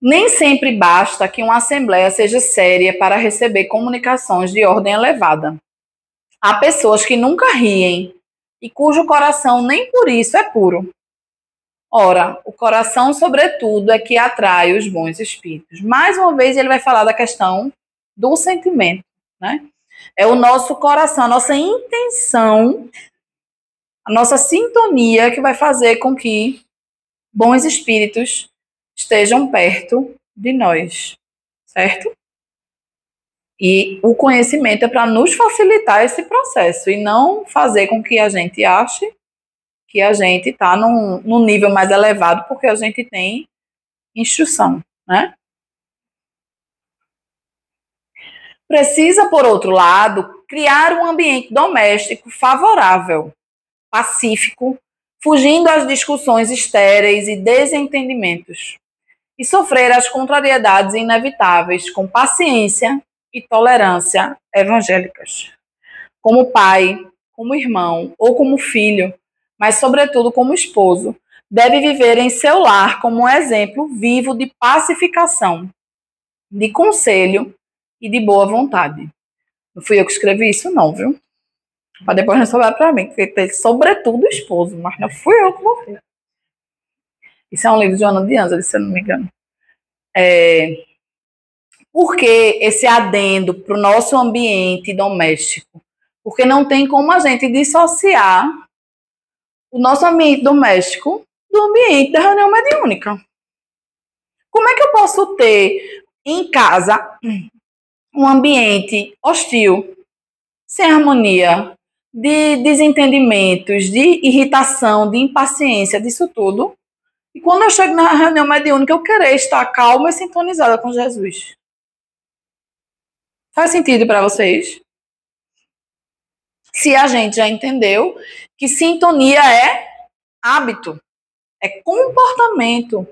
nem sempre basta que uma assembleia seja séria para receber comunicações de ordem elevada. Há pessoas que nunca riem e cujo coração nem por isso é puro. Ora, o coração, sobretudo, é que atrai os bons espíritos. Mais uma vez, ele vai falar da questão do sentimento, né? É o nosso coração, a nossa intenção, a nossa sintonia que vai fazer com que bons espíritos estejam perto de nós, certo? E o conhecimento é para nos facilitar esse processo e não fazer com que a gente ache que a gente está num nível mais elevado porque a gente tem instrução, né? Precisa, por outro lado, criar um ambiente doméstico favorável, pacífico, fugindo às discussões estéreis e desentendimentos, e sofrer as contrariedades inevitáveis com paciência e tolerância evangélicas. Como pai, como irmão ou como filho, mas sobretudo como esposo, deve viver em seu lar como um exemplo vivo de pacificação, de conselho e de boa vontade. Não fui eu que escrevi isso, não, viu? Para depois não sobrar para mim, porque tem sobretudo o esposo, mas não fui eu que vou ver. Isso é um livro de Ana de Ângeles, se eu não me engano. Por que esse adendo para o nosso ambiente doméstico? Porque não tem como a gente dissociar o nosso ambiente doméstico do ambiente da reunião mediúnica. Como é que eu posso ter em casa um ambiente hostil, sem harmonia, de desentendimentos, de irritação, de impaciência, disso tudo? E quando eu chego na reunião mediúnica, eu querer estar calma e sintonizada com Jesus. Faz sentido para vocês? Se a gente já entendeu que sintonia é hábito, é comportamento.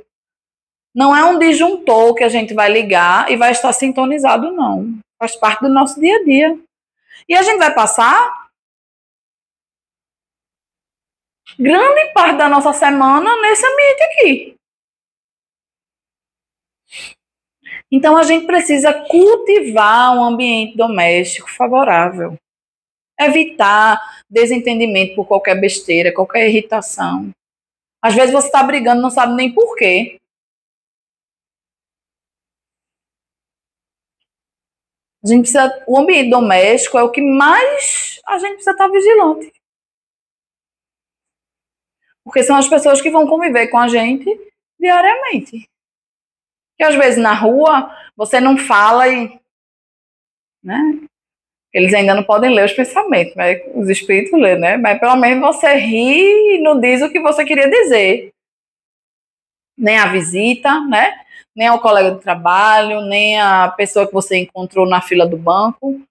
Não é um disjuntor que a gente vai ligar e vai estar sintonizado, não. Faz parte do nosso dia a dia. E a gente vai passar grande parte da nossa semana nesse ambiente aqui. Então a gente precisa cultivar um ambiente doméstico favorável. Evitar desentendimento por qualquer besteira, qualquer irritação. Às vezes você está brigando, não sabe nem por quê. A gente precisa, o ambiente doméstico é o que mais a gente precisa estar vigilante. Porque são as pessoas que vão conviver com a gente diariamente. Que às vezes na rua você não fala e, né? Eles ainda não podem ler os pensamentos, mas os espíritos lêem, né? Mas pelo menos você ri e não diz o que você queria dizer. Nem a visita, né? Nem ao colega de trabalho, nem a pessoa que você encontrou na fila do banco.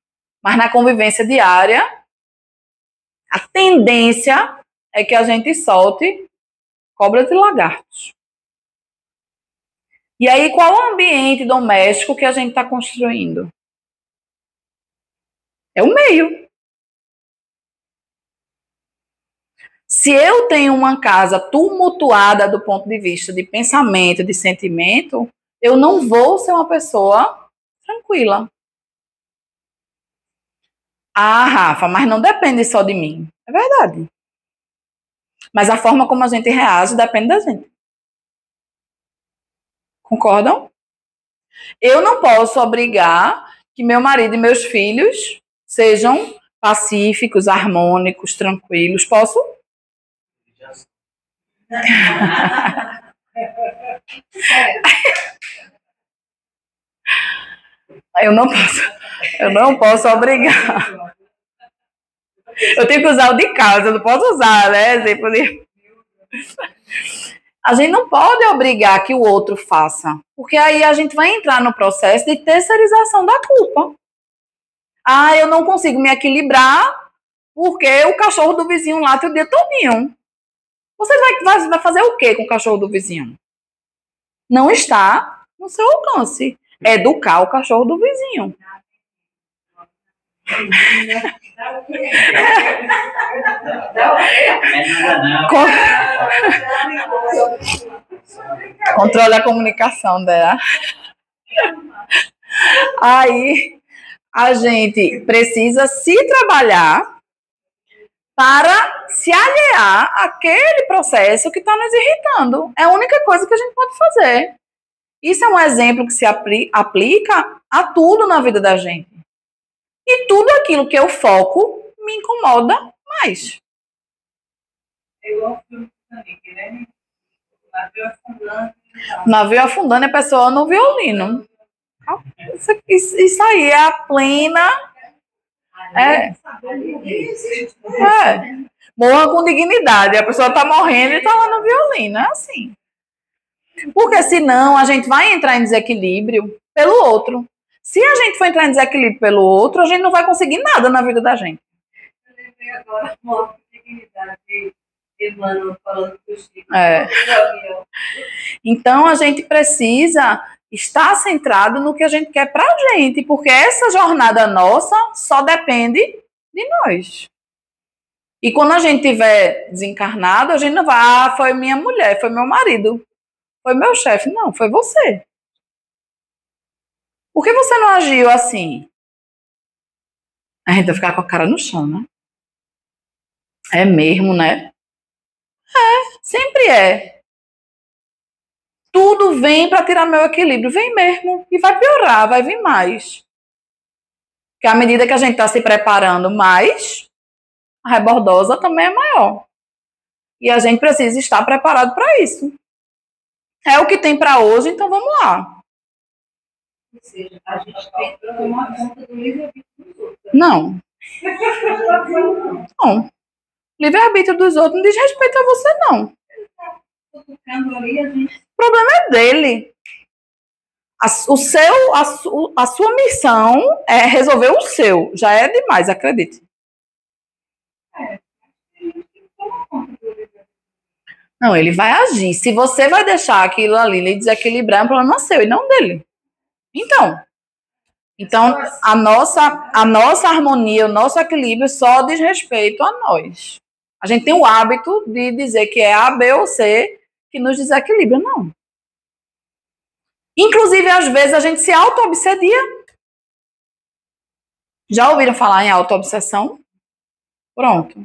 Mas na convivência diária, a tendência é que a gente solte cobras e lagartos. E aí, qual o ambiente doméstico que a gente está construindo? É o meio. Se eu tenho uma casa tumultuada do ponto de vista de pensamento, de sentimento, eu não vou ser uma pessoa tranquila. Ah, Rafa, mas não depende só de mim. É verdade. Mas a forma como a gente reage depende da gente. Concordam? Eu não posso obrigar que meu marido e meus filhos sejam pacíficos, harmônicos, tranquilos. Posso? Eu não posso obrigar. Eu tenho que usar o de casa, eu não posso usar, né? Exemplo de... A gente não pode obrigar que o outro faça, porque aí a gente vai entrar no processo de terceirização da culpa. Ah, eu não consigo me equilibrar porque o cachorro do vizinho late o dia todinho. Você vai fazer o quê com o cachorro do vizinho? Não está no seu alcance. Educar o cachorro do vizinho. Controle a comunicação dela. Aí a gente precisa se trabalhar para se aliar àquele processo que está nos irritando. É a única coisa que a gente pode fazer. Isso é um exemplo que se aplica a tudo na vida da gente. E tudo aquilo que eu foco me incomoda mais. É igual o filme do Titanic, né? Navio afundando. Navio afundando e a pessoa no violino. Isso aí é a plena... Morra com dignidade. A pessoa está morrendo e está lá no violino. É assim. Porque senão a gente vai entrar em desequilíbrio pelo outro. Se a gente for entrar em desequilíbrio pelo outro, a gente não vai conseguir nada na vida da gente. Eu lembrei agora uma dignidade de Emmanuel falando com o Chico. Então a gente precisa estar centrado no que a gente quer pra gente, porque essa jornada nossa só depende de nós. E quando a gente estiver desencarnado, a gente não vai, foi minha mulher, foi meu marido, foi meu chefe. Não, foi você. Por que você não agiu assim? A gente vai ficar com a cara no chão, né? É mesmo, né? Sempre é. Tudo vem para tirar meu equilíbrio. Vem mesmo. E vai piorar, vai vir mais. Porque à medida que a gente está se preparando mais, a rebordosa também é maior. E a gente precisa estar preparado para isso. É o que tem para hoje, então vamos lá. Ou seja, a gente tem que tomar conta do livre-arbítrio dos outros. Não. Não. Livre-arbítrio dos outros não diz respeito a você, não. O problema é dele. A sua missão é resolver o seu. Já é demais, acredite. Não, ele vai agir. Se você vai deixar aquilo ali lhe desequilibrar, é um problema seu e não dele. Então a nossa harmonia, o nosso equilíbrio só diz respeito a nós. A gente tem o hábito de dizer que é A, B ou C que nos desequilibra. Não. Inclusive, às vezes, a gente se auto-obsedia. Já ouviram falar em auto-obsessão? Pronto.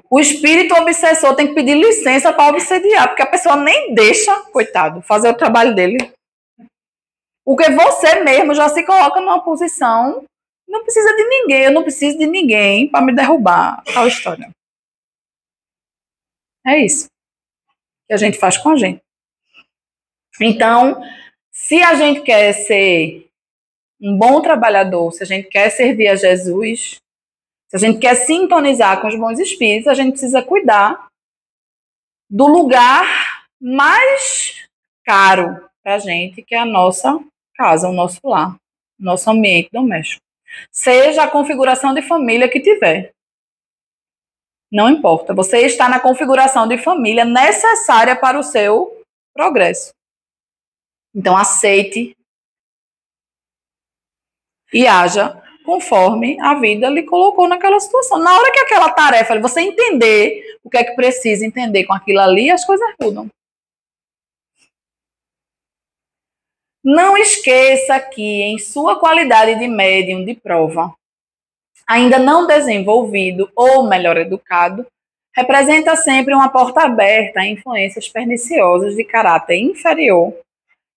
O espírito obsessor tem que pedir licença para obsediar, porque a pessoa nem deixa, coitado, fazer o trabalho dele. Porque você mesmo já se coloca numa posição, não precisa de ninguém, eu não preciso de ninguém para me derrubar, tal história. É isso que a gente faz com a gente. Então, se a gente quer ser um bom trabalhador, se a gente quer servir a Jesus, se a gente quer sintonizar com os bons espíritos, a gente precisa cuidar do lugar mais caro para a gente, que é a nossa casa, o nosso lar, o nosso ambiente doméstico. Seja a configuração de família que tiver. Não importa. Você está na configuração de família necessária para o seu progresso. Então, aceite e haja conforme a vida lhe colocou naquela situação. Na hora que aquela tarefa, você entender o que é que precisa entender com aquilo ali, as coisas mudam. Não esqueça que, em sua qualidade de médium de prova, ainda não desenvolvido ou melhor educado, representa sempre uma porta aberta a influências perniciosas de caráter inferior,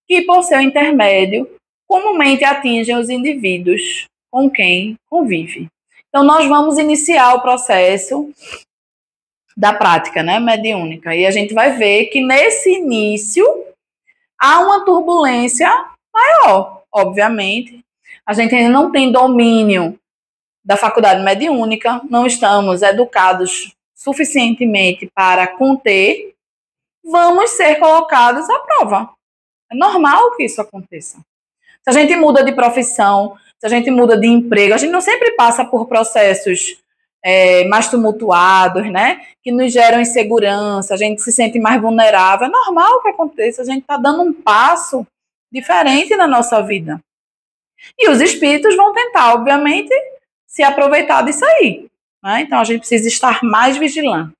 que, por seu intermédio, comumente atingem os indivíduos com quem convive. Então, nós vamos iniciar o processo da prática, né, mediúnica, e a gente vai ver que nesse início há uma turbulência maior, obviamente. A gente ainda não tem domínio da faculdade mediúnica, não estamos educados suficientemente para conter, vamos ser colocados à prova. É normal que isso aconteça. Se a gente muda de profissão, se a gente muda de emprego, a gente não sempre passa por processos mais tumultuados, né? Que nos geram insegurança, a gente se sente mais vulnerável. É normal que aconteça, a gente está dando um passo diferente na nossa vida. E os espíritos vão tentar, obviamente, se aproveitar disso aí. Né? Então, a gente precisa estar mais vigilante.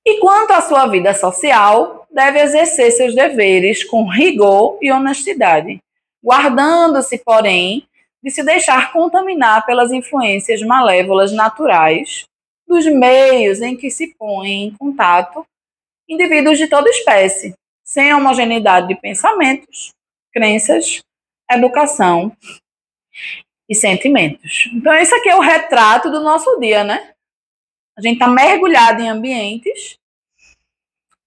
E quanto à sua vida social, deve exercer seus deveres com rigor e honestidade, guardando-se, porém, de se deixar contaminar pelas influências malévolas naturais dos meios em que se põem em contato indivíduos de toda espécie, sem homogeneidade de pensamentos, crenças, educação e sentimentos. Então, esse aqui é o retrato do nosso dia, né? A gente está mergulhado em ambientes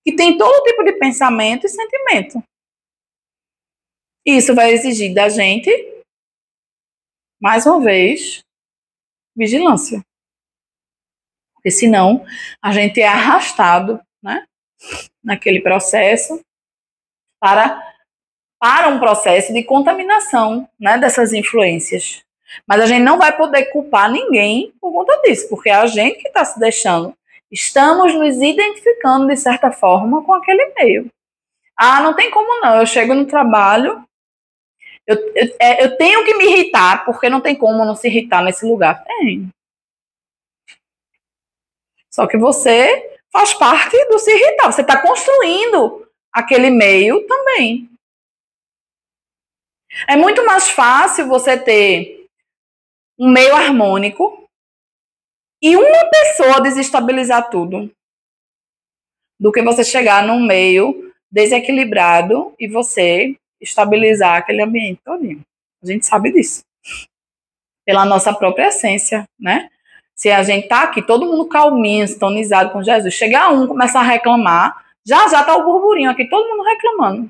que tem todo tipo de pensamento e sentimento. Isso vai exigir da gente, mais uma vez, vigilância. Porque senão a gente é arrastado, né, naquele processo para um processo de contaminação, né, dessas influências. Mas a gente não vai poder culpar ninguém por conta disso, porque é a gente que está se deixando. Estamos nos identificando, de certa forma, com aquele meio. Ah, não tem como não. Eu chego no trabalho, eu tenho que me irritar, porque não tem como não se irritar nesse lugar. Tem. Só que você faz parte do se irritar. Você está construindo aquele meio também. É muito mais fácil você ter um meio harmônico e uma pessoa desestabilizar tudo, do que você chegar num meio desequilibrado e você estabilizar aquele ambiente todinho. A gente sabe disso. Pela nossa própria essência, né? Se a gente tá aqui, todo mundo calminho, sintonizado com Jesus, chegar um, começar a reclamar, já tá o burburinho aqui, todo mundo reclamando.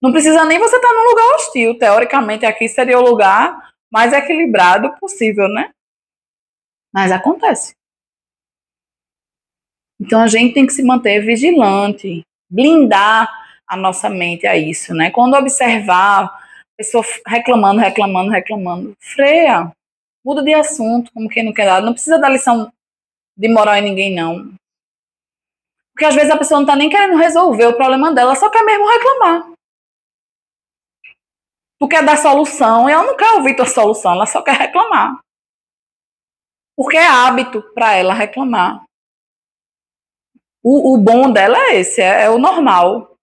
Não precisa nem você estar num lugar hostil. Teoricamente, aqui seria o lugar mais equilibrado possível, né? Mas acontece. Então, a gente tem que se manter vigilante, blindar a nossa mente a isso, né? Quando observar a pessoa reclamando, freia, muda de assunto, como quem não quer nada. Não precisa dar lição de moral em ninguém, não. Porque às vezes a pessoa não está nem querendo resolver o problema dela, só quer mesmo reclamar. Tu quer dar solução e ela não quer ouvir tua solução, ela só quer reclamar. Porque é hábito para ela reclamar. O bom dela é esse, é o normal.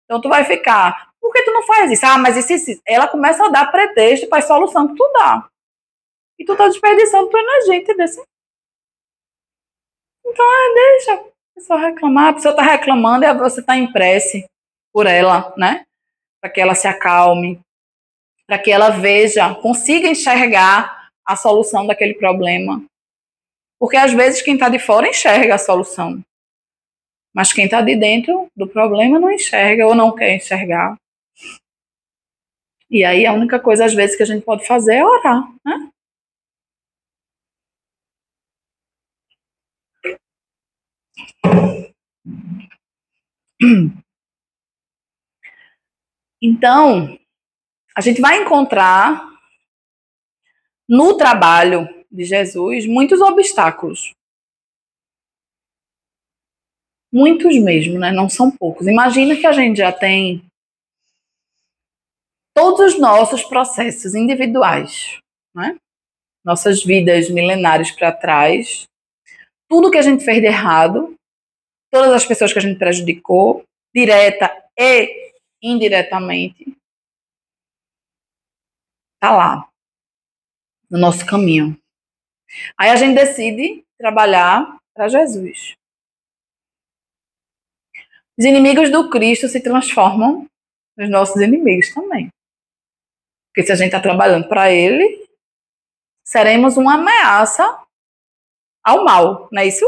Então tu vai ficar, por que tu não faz isso? Ah, mas isso. Ela começa a dar pretexto para a solução que tu dá. E tu tá desperdiçando tua energia, entendeu? Então, deixa a pessoa reclamar. A pessoa tá reclamando e você tá em prece por ela, né? Para que ela se acalme, para que ela veja, consiga enxergar a solução daquele problema. Porque às vezes quem está de fora enxerga a solução, mas quem está de dentro do problema não enxerga ou não quer enxergar. E aí a única coisa às vezes que a gente pode fazer é orar, né? Então, a gente vai encontrar no trabalho de Jesus muitos obstáculos. Muitos mesmo, né? Não são poucos. Imagina que a gente já tem todos os nossos processos individuais, né? Nossas vidas milenares para trás, tudo que a gente fez de errado, todas as pessoas que a gente prejudicou, direta e indiretamente, tá lá, no nosso caminho. Aí a gente decide trabalhar para Jesus. Os inimigos do Cristo se transformam nos nossos inimigos também. Porque se a gente está trabalhando para Ele, seremos uma ameaça ao mal, não é isso?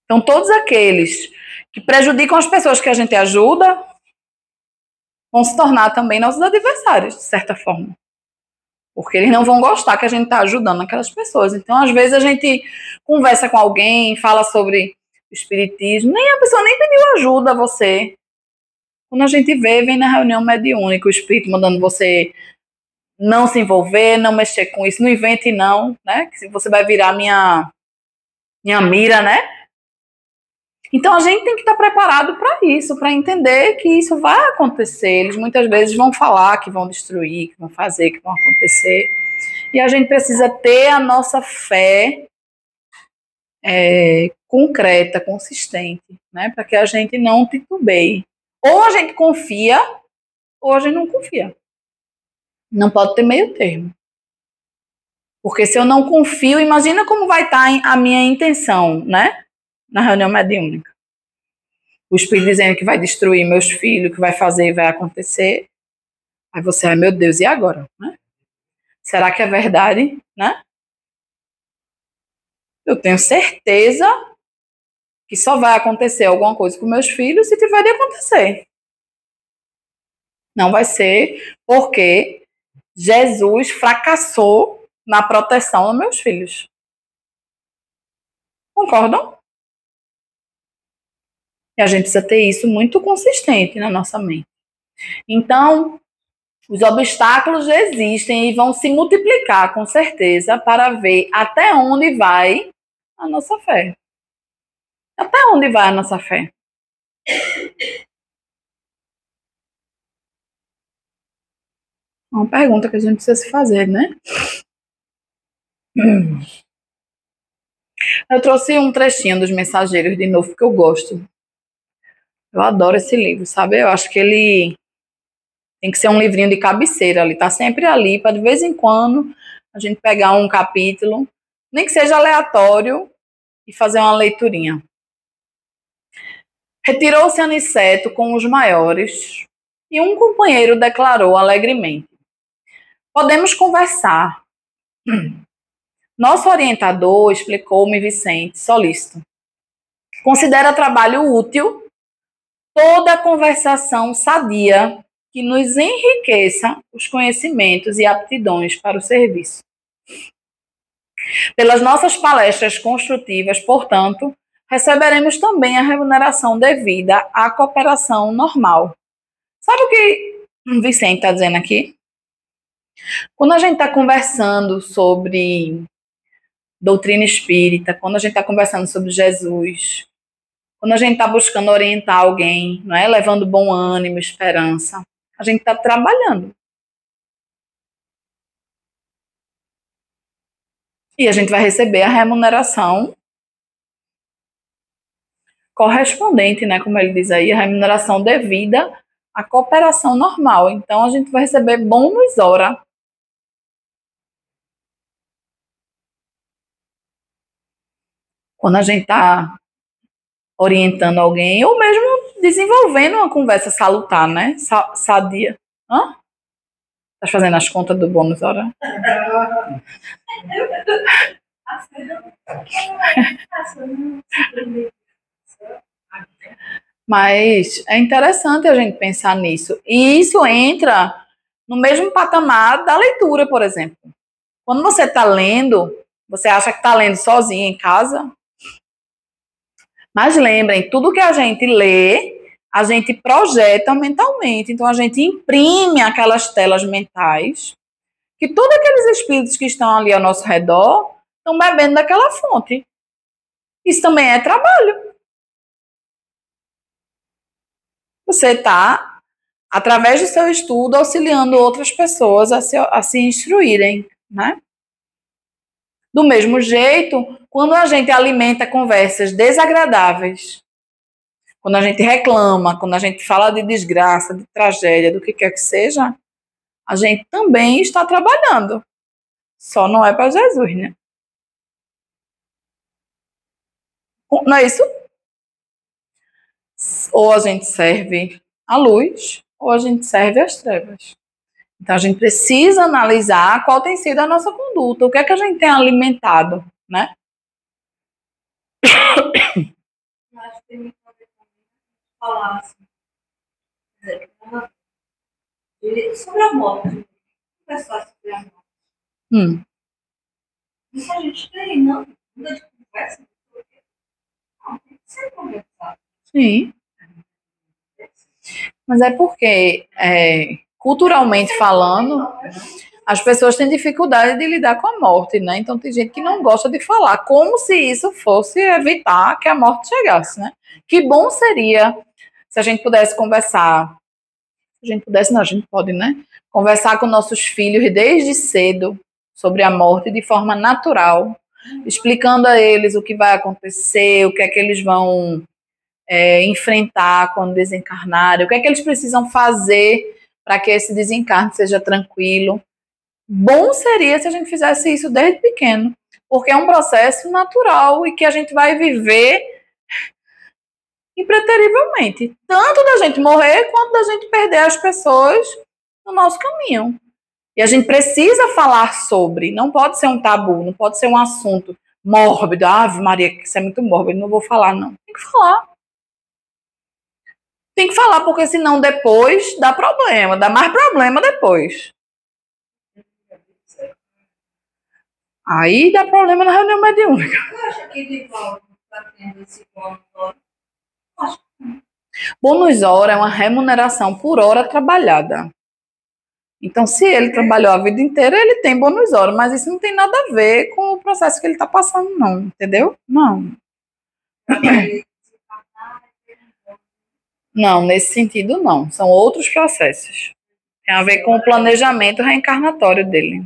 Então, todos aqueles que prejudicam as pessoas que a gente ajuda vão se tornar também nossos adversários, de certa forma. Porque eles não vão gostar que a gente está ajudando aquelas pessoas. Então, às vezes, a gente conversa com alguém, fala sobre o espiritismo, nem a pessoa nem pediu ajuda a você. Quando a gente vê, vem na reunião mediúnica, o espírito mandando você não se envolver, não mexer com isso, não invente não, né? Que você vai virar minha mira, né? Então a gente tem que estar preparado para isso, para entender que isso vai acontecer. Eles muitas vezes vão falar que vão destruir, que vão fazer, que vão acontecer. E a gente precisa ter a nossa fé concreta, consistente, né? Para que a gente não titubeie. Ou a gente confia, ou a gente não confia. Não pode ter meio termo. Porque se eu não confio, imagina como vai estar a minha intenção, né? Na reunião mediúnica. O espírito dizendo que vai destruir meus filhos, que vai fazer e vai acontecer. Aí você, ai meu Deus, e agora? Né? Será que é verdade? Né? Eu tenho certeza que só vai acontecer alguma coisa com meus filhos se tiver de acontecer. Não vai ser porque Jesus fracassou na proteção dos meus filhos. Concordam? E a gente precisa ter isso muito consistente na nossa mente. Então, os obstáculos existem e vão se multiplicar, com certeza, para ver até onde vai a nossa fé. Até onde vai a nossa fé? Uma pergunta que a gente precisa se fazer, né? Eu trouxe um trechinho dos Mensageiros de novo, porque eu gosto. Eu adoro esse livro, sabe? Eu acho que ele tem que ser um livrinho de cabeceira ali, tá sempre ali, para de vez em quando a gente pegar um capítulo, nem que seja aleatório, e fazer uma leiturinha. Retirou-se Aniceto com os maiores, e um companheiro declarou alegremente: podemos conversar. Nosso orientador, explicou-me Vicente, solícito, considera trabalho útil toda conversação sadia que nos enriqueça os conhecimentos e aptidões para o serviço. Pelas nossas palestras construtivas, portanto, receberemos também a remuneração devida à cooperação normal. Sabe o que o Vicente está dizendo aqui? Quando a gente está conversando sobre doutrina espírita, quando a gente está conversando sobre Jesus, quando a gente está buscando orientar alguém, não é? Levando bom ânimo, esperança, a gente está trabalhando. E a gente vai receber a remuneração correspondente, né? Como ele diz aí, a remuneração devida à cooperação normal. Então, a gente vai receber bônus hora. Quando a gente está orientando alguém, ou mesmo desenvolvendo uma conversa salutar, né? Sadia. Hã? Tá fazendo as contas do bônus hora? Mas é interessante a gente pensar nisso. E isso entra no mesmo patamar da leitura, por exemplo. Quando você está lendo, você acha que está lendo sozinho em casa? Mas lembrem, tudo que a gente lê, a gente projeta mentalmente. Então, a gente imprime aquelas telas mentais que todos aqueles espíritos que estão ali ao nosso redor estão bebendo daquela fonte. Isso também é trabalho. Você está, através do seu estudo, auxiliando outras pessoas a se instruírem, né? Do mesmo jeito, quando a gente alimenta conversas desagradáveis, quando a gente reclama, quando a gente fala de desgraça, de tragédia, do que quer que seja, a gente também está trabalhando. Só não é para Jesus, né? Não é isso? Ou a gente serve a luz, ou a gente serve as trevas. Então, a gente precisa analisar qual tem sido a nossa conduta, o que é que a gente tem alimentado, né? Eu acho que tem muito a ver com falar assim, sobre a morte. Conversar sobre a morte. Isso a gente tem, não? Muda de conversa. Não, tem que ser conversado. Sim. Mas é porque, culturalmente falando, as pessoas têm dificuldade de lidar com a morte, né? Então tem gente que não gosta de falar, como se isso fosse evitar que a morte chegasse, né? Que bom seria se a gente pudesse conversar. Se a gente pudesse, não, a gente pode, né? Conversar com nossos filhos desde cedo sobre a morte de forma natural, explicando a eles o que vai acontecer, o que é que eles vão enfrentar quando desencarnarem, o que é que eles precisam fazer para que esse desencarne seja tranquilo. Bom seria se a gente fizesse isso desde pequeno, porque é um processo natural e que a gente vai viver impreterivelmente. Tanto da gente morrer, quanto da gente perder as pessoas no nosso caminho. E a gente precisa falar sobre, não pode ser um tabu, não pode ser um assunto mórbido. Ave Maria, isso é muito mórbido, não vou falar, não. Tem que falar. Tem que falar, porque senão depois dá problema, dá mais problema depois. Aí dá problema na reunião mediúnica. Você acha que de volta está tendo esse bônus hora? Acho que não. Bônus hora é uma remuneração por hora trabalhada. Então, se ele trabalhou a vida inteira, ele tem bônus hora, mas isso não tem nada a ver com o processo que ele está passando, não, entendeu? Não. Trabalhei desencarnar e ter um bônus. Não, nesse sentido não. São outros processos. Tem a ver com o planejamento reencarnatório dele.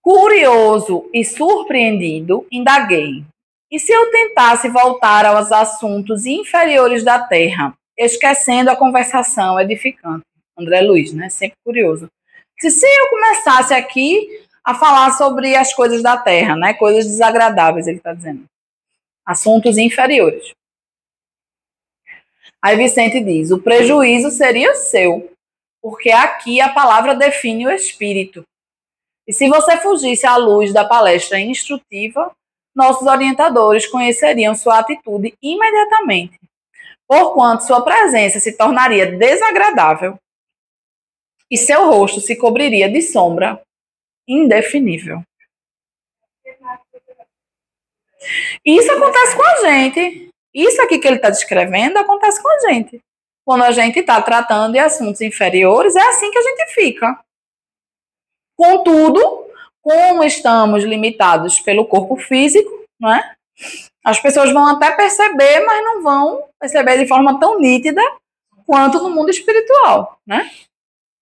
Curioso e surpreendido, indaguei. E se eu tentasse voltar aos assuntos inferiores da Terra, esquecendo a conversação edificante? André Luiz, né? Sempre curioso. Se eu começasse aqui a falar sobre as coisas da Terra, né? Coisas desagradáveis, ele está dizendo. Assuntos inferiores. Aí Vicente diz, o prejuízo seria seu, porque aqui a palavra define o espírito. E se você fugisse à luz da palestra instrutiva, nossos orientadores conheceriam sua atitude imediatamente, porquanto sua presença se tornaria desagradável e seu rosto se cobriria de sombra indefinível. Isso acontece com a gente. Isso aqui que ele está descrevendo acontece com a gente. Quando a gente está tratando de assuntos inferiores, é assim que a gente fica. Contudo, como estamos limitados pelo corpo físico, não é? As pessoas vão até perceber, mas não vão perceber de forma tão nítida quanto no mundo espiritual, né?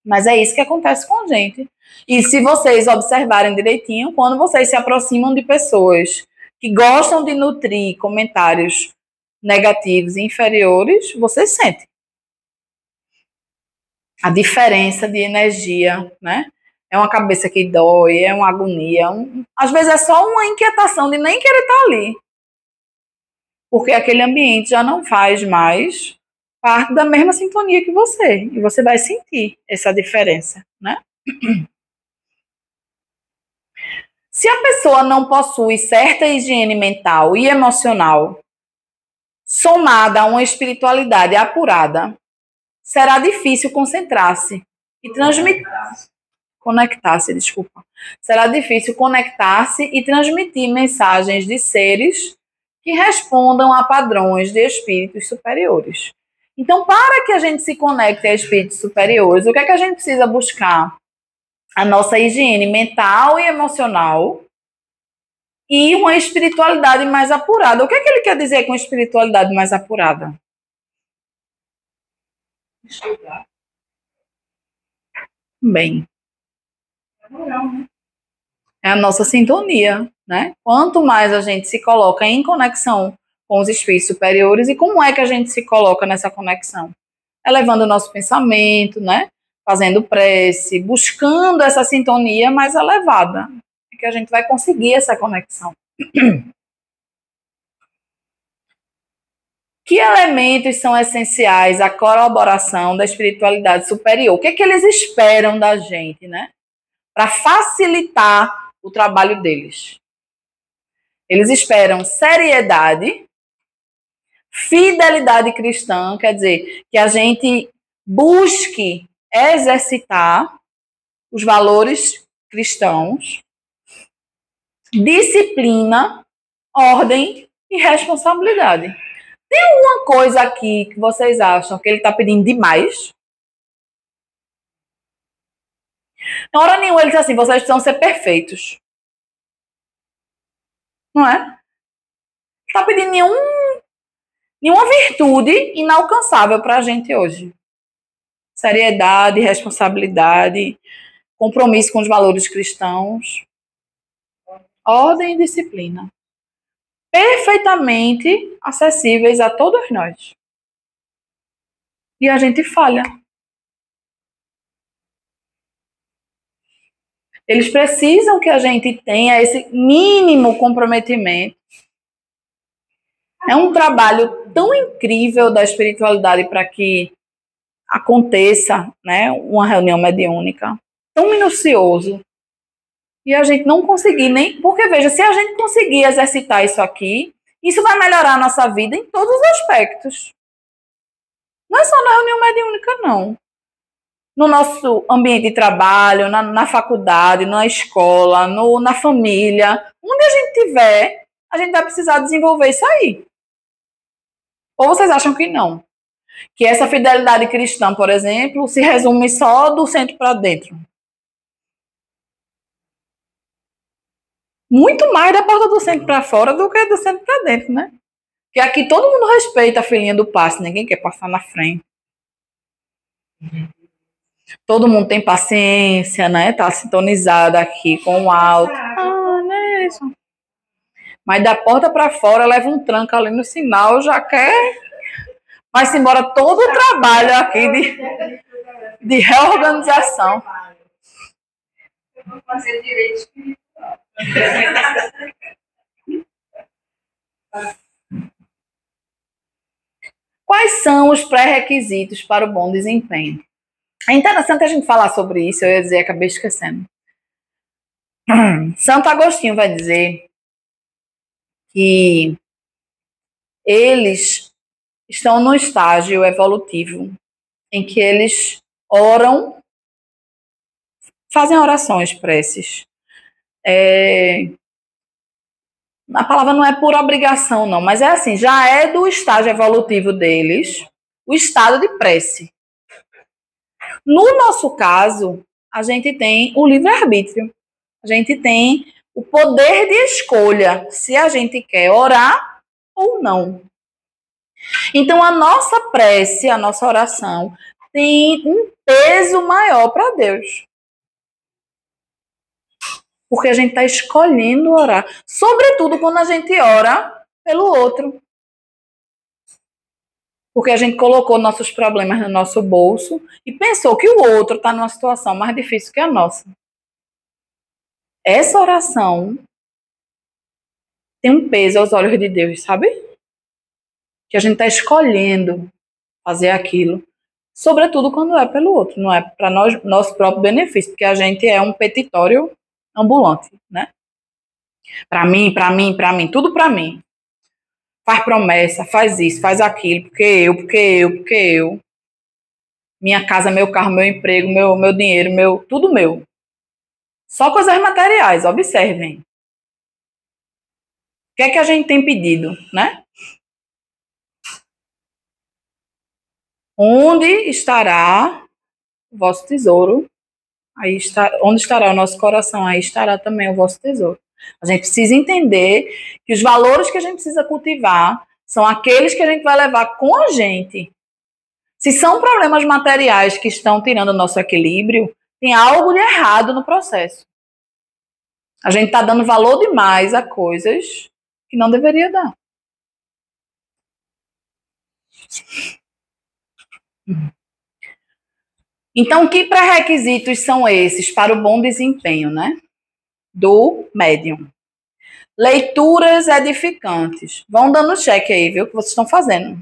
Mas é isso que acontece com a gente. E se vocês observarem direitinho, quando vocês se aproximam de pessoas que gostam de nutrir comentários negativos e inferiores, vocês sentem a diferença de energia, né? É uma cabeça que dói, é uma agonia. Às vezes é só uma inquietação de nem querer estar ali. Porque aquele ambiente já não faz mais parte da mesma sintonia que você. E você vai sentir essa diferença, né? Se a pessoa não possui certa higiene mental e emocional, somada a uma espiritualidade apurada, será difícil concentrar-se e transmitir. Conectar-se, desculpa. Será difícil conectar-se e transmitir mensagens de seres que respondam a padrões de espíritos superiores. Então, para que a gente se conecte a espíritos superiores, o que é que a gente precisa buscar? A nossa higiene mental e emocional e uma espiritualidade mais apurada. O que é que ele quer dizer com espiritualidade mais apurada? Estudar. Bem, Não, né? é a nossa sintonia, né? Quanto mais a gente se coloca em conexão com os espíritos superiores, e como é que a gente se coloca nessa conexão? Elevando o nosso pensamento, né? Fazendo prece, buscando essa sintonia mais elevada, que a gente vai conseguir essa conexão. Que elementos são essenciais à colaboração da espiritualidade superior? O que é que eles esperam da gente, né? Para facilitar o trabalho deles. Eles esperam seriedade, fidelidade cristã, quer dizer, que a gente busque exercitar os valores cristãos, disciplina, ordem e responsabilidade. Tem alguma coisa aqui que vocês acham que ele está pedindo demais? Na hora nenhuma ele diz assim, vocês precisam ser perfeitos. Não é? Está pedindo nenhuma virtude inalcançável para a gente hoje. Seriedade, responsabilidade, compromisso com os valores cristãos, ordem e disciplina. Perfeitamente acessíveis a todos nós. E a gente falha. Eles precisam que a gente tenha esse mínimo comprometimento. É um trabalho tão incrível da espiritualidade para que aconteça, né, uma reunião mediúnica, tão minucioso. E a gente não conseguir nem... Porque, veja, se a gente conseguir exercitar isso aqui, isso vai melhorar a nossa vida em todos os aspectos. Não é só na reunião mediúnica, não. No nosso ambiente de trabalho, na faculdade, na escola, na família, onde a gente tiver, a gente vai precisar desenvolver isso aí. Ou vocês acham que não? Que essa fidelidade cristã, por exemplo, se resume só do centro para dentro. Muito mais da porta do centro para fora do que do centro para dentro, né? Porque aqui todo mundo respeita a filhinha do passe, ninguém quer passar na frente. Todo mundo tem paciência, né? Tá sintonizado aqui com o alto. Ah, não é isso. Mas da porta para fora leva um tranco ali no sinal, já quer. Vai-se embora todo o trabalho aqui de reorganização. Eu vou fazer direito espiritual. Quais são os pré-requisitos para o bom desempenho? É interessante a gente falar sobre isso, eu ia dizer, acabei esquecendo. Santo Agostinho vai dizer que eles estão no estágio evolutivo em que eles oram, fazem orações, preces. A palavra não é por obrigação, não, mas é assim, já é do estágio evolutivo deles, o estado de prece. No nosso caso, a gente tem o livre-arbítrio. A gente tem o poder de escolha se a gente quer orar ou não. Então, a nossa prece, a nossa oração, tem um peso maior para Deus. Porque a gente está escolhendo orar. Sobretudo quando a gente ora pelo outro. Porque a gente colocou nossos problemas no nosso bolso e pensou que o outro está numa situação mais difícil que a nossa. Essa oração tem um peso aos olhos de Deus, sabe? Que a gente está escolhendo fazer aquilo. Sobretudo quando é pelo outro, não é para nosso próprio benefício, porque a gente é um petitório ambulante, né? Para mim, tudo para mim. Faz promessa, faz isso, faz aquilo, porque eu. Minha casa, meu carro, meu emprego, meu dinheiro, tudo meu. Só coisas materiais, observem. O que é que a gente tem pedido, né? Onde estará o vosso tesouro? Aí está, onde estará o nosso coração? Aí estará também o vosso tesouro. A gente precisa entender que os valores que a gente precisa cultivar são aqueles que a gente vai levar com a gente. Se são problemas materiais que estão tirando o nosso equilíbrio, tem algo de errado no processo. A gente está dando valor demais a coisas que não deveria dar. Então, que pré-requisitos são esses para o bom desempenho, né? Do médium? Leituras edificantes. Vão dando check aí, viu? O que vocês estão fazendo.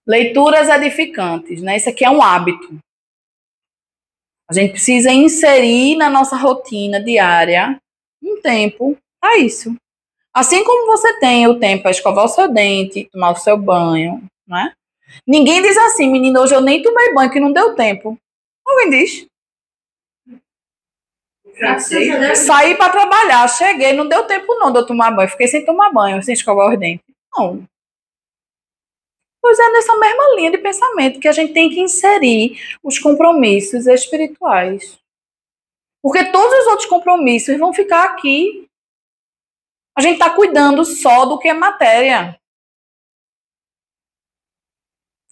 Leituras edificantes, né? Isso aqui é um hábito. A gente precisa inserir na nossa rotina diária um tempo a isso. Assim como você tem o tempo para escovar o seu dente, tomar o seu banho, né? Ninguém diz assim, menina, hoje eu nem tomei banho, que não deu tempo. Alguém diz? Saí para trabalhar, cheguei, não deu tempo não de eu tomar banho, fiquei sem tomar banho, sem escovar os dentes. Não. Pois é nessa mesma linha de pensamento que a gente tem que inserir os compromissos espirituais. Porque todos os outros compromissos vão ficar aqui. A gente está cuidando só do que é matéria.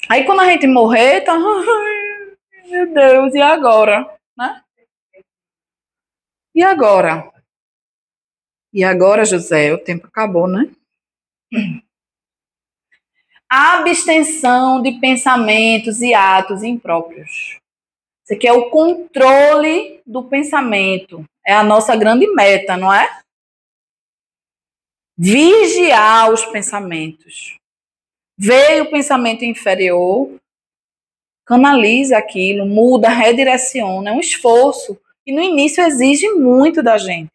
Aí quando a gente morrer, tá... Ai, meu Deus, e agora? Né? E agora? E agora, José? O tempo acabou, né? Abstenção de pensamentos e atos impróprios. Isso aqui é o controle do pensamento. É a nossa grande meta, não é? Vigiar os pensamentos. Vê o pensamento inferior, canaliza aquilo, muda, redireciona. É um esforço. E no início exige muito da gente.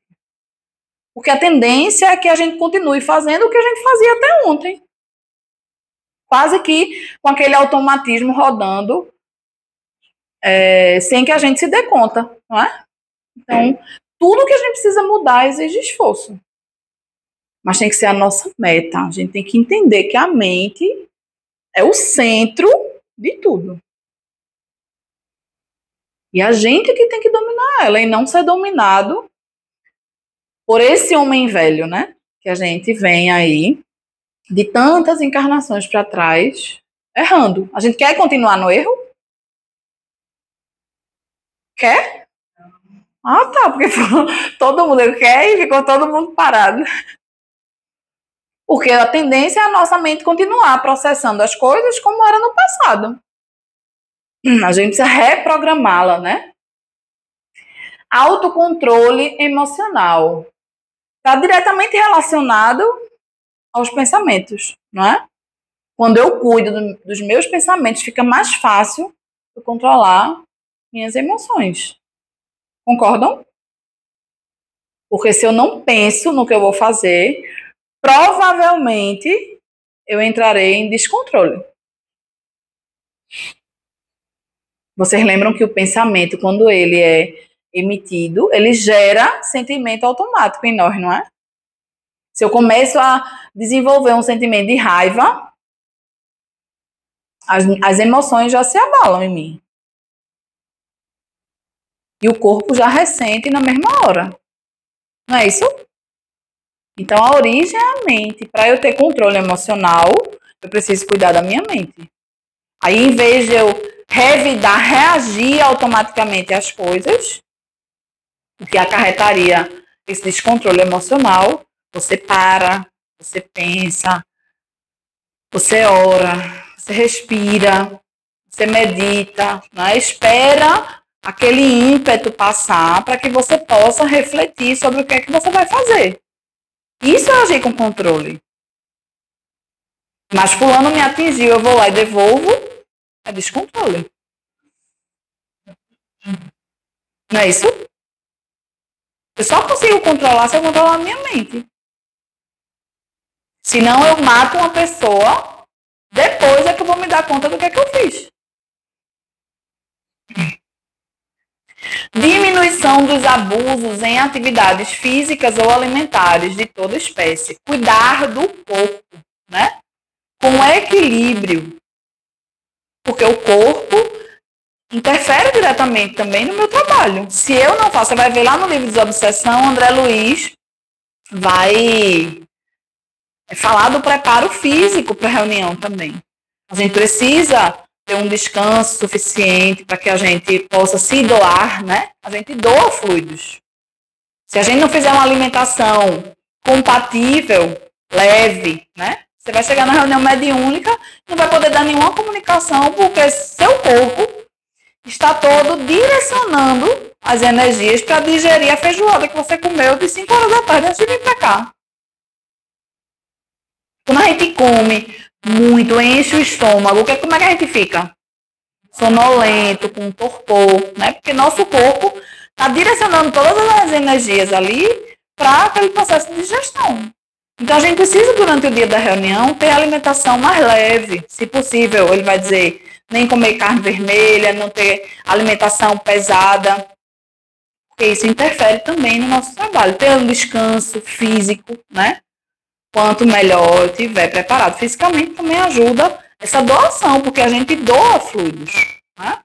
Porque a tendência é que a gente continue fazendo o que a gente fazia até ontem. Quase que com aquele automatismo rodando, sem que a gente se dê conta, não é? Então, tudo que a gente precisa mudar exige esforço. Mas tem que ser a nossa meta. A gente tem que entender que a mente é o centro de tudo. E a gente que tem que dominar ela e não ser dominado por esse homem velho, né? que a gente vem aí de tantas encarnações para trás errando. A gente quer continuar no erro? Quer? Ah, tá, porque todo mundo quer e ficou todo mundo parado. Porque a tendência é a nossa mente continuar processando as coisas como era no passado. A gente precisa reprogramá-la, né? Autocontrole emocional. Está diretamente relacionado aos pensamentos, não é? Quando eu cuido dos meus pensamentos, fica mais fácil eu controlar minhas emoções. Concordam? Porque se eu não penso no que eu vou fazer, provavelmente eu entrarei em descontrole. Vocês lembram que o pensamento, quando ele é emitido, ele gera sentimento automático em nós, não é? Se eu começo a desenvolver um sentimento de raiva, as emoções já se abalam em mim. E o corpo já ressente na mesma hora. Não é isso? Então, a origem é a mente. Para eu ter controle emocional, eu preciso cuidar da minha mente. Aí, em vez de eu revidar, reagir automaticamente às coisas, o que acarretaria esse descontrole emocional, você para, você pensa, você ora, você respira, você medita, né? Espera aquele ímpeto passar para que você possa refletir sobre o que é que você vai fazer. Isso é agir com controle. Mas fulano me atingiu, eu vou lá e devolvo, é descontrole. Não é isso? Eu só consigo controlar se eu controlar a minha mente. Senão eu mato uma pessoa, depois é que eu vou me dar conta do que é que eu fiz. Diminuição dos abusos em atividades físicas ou alimentares de toda espécie. Cuidar do corpo, né? Com equilíbrio. Porque o corpo interfere diretamente também no meu trabalho. Se eu não faço, você vai ver lá no livro Desobsessão, André Luiz vai falar do preparo físico para a reunião também. A gente precisa ter um descanso suficiente para que a gente possa se doar, né? A gente doa fluidos. Se a gente não fizer uma alimentação compatível, leve, né? Você vai chegar na reunião mediúnica e não vai poder dar nenhuma comunicação porque seu corpo está todo direcionando as energias para digerir a feijoada que você comeu de 5 horas da tarde antes de vir para cá. Quando a gente come muito, enche o estômago, como é que a gente fica? Sonolento, com torpor, né? Porque nosso corpo está direcionando todas as energias ali para aquele processo de digestão. Então a gente precisa, durante o dia da reunião, ter a alimentação mais leve, se possível. Ele vai dizer, nem comer carne vermelha, não ter alimentação pesada, porque isso interfere também no nosso trabalho. Ter um descanso físico, né? Quanto melhor eu estiver preparado fisicamente, também ajuda essa doação, porque a gente doa fluidos. Né?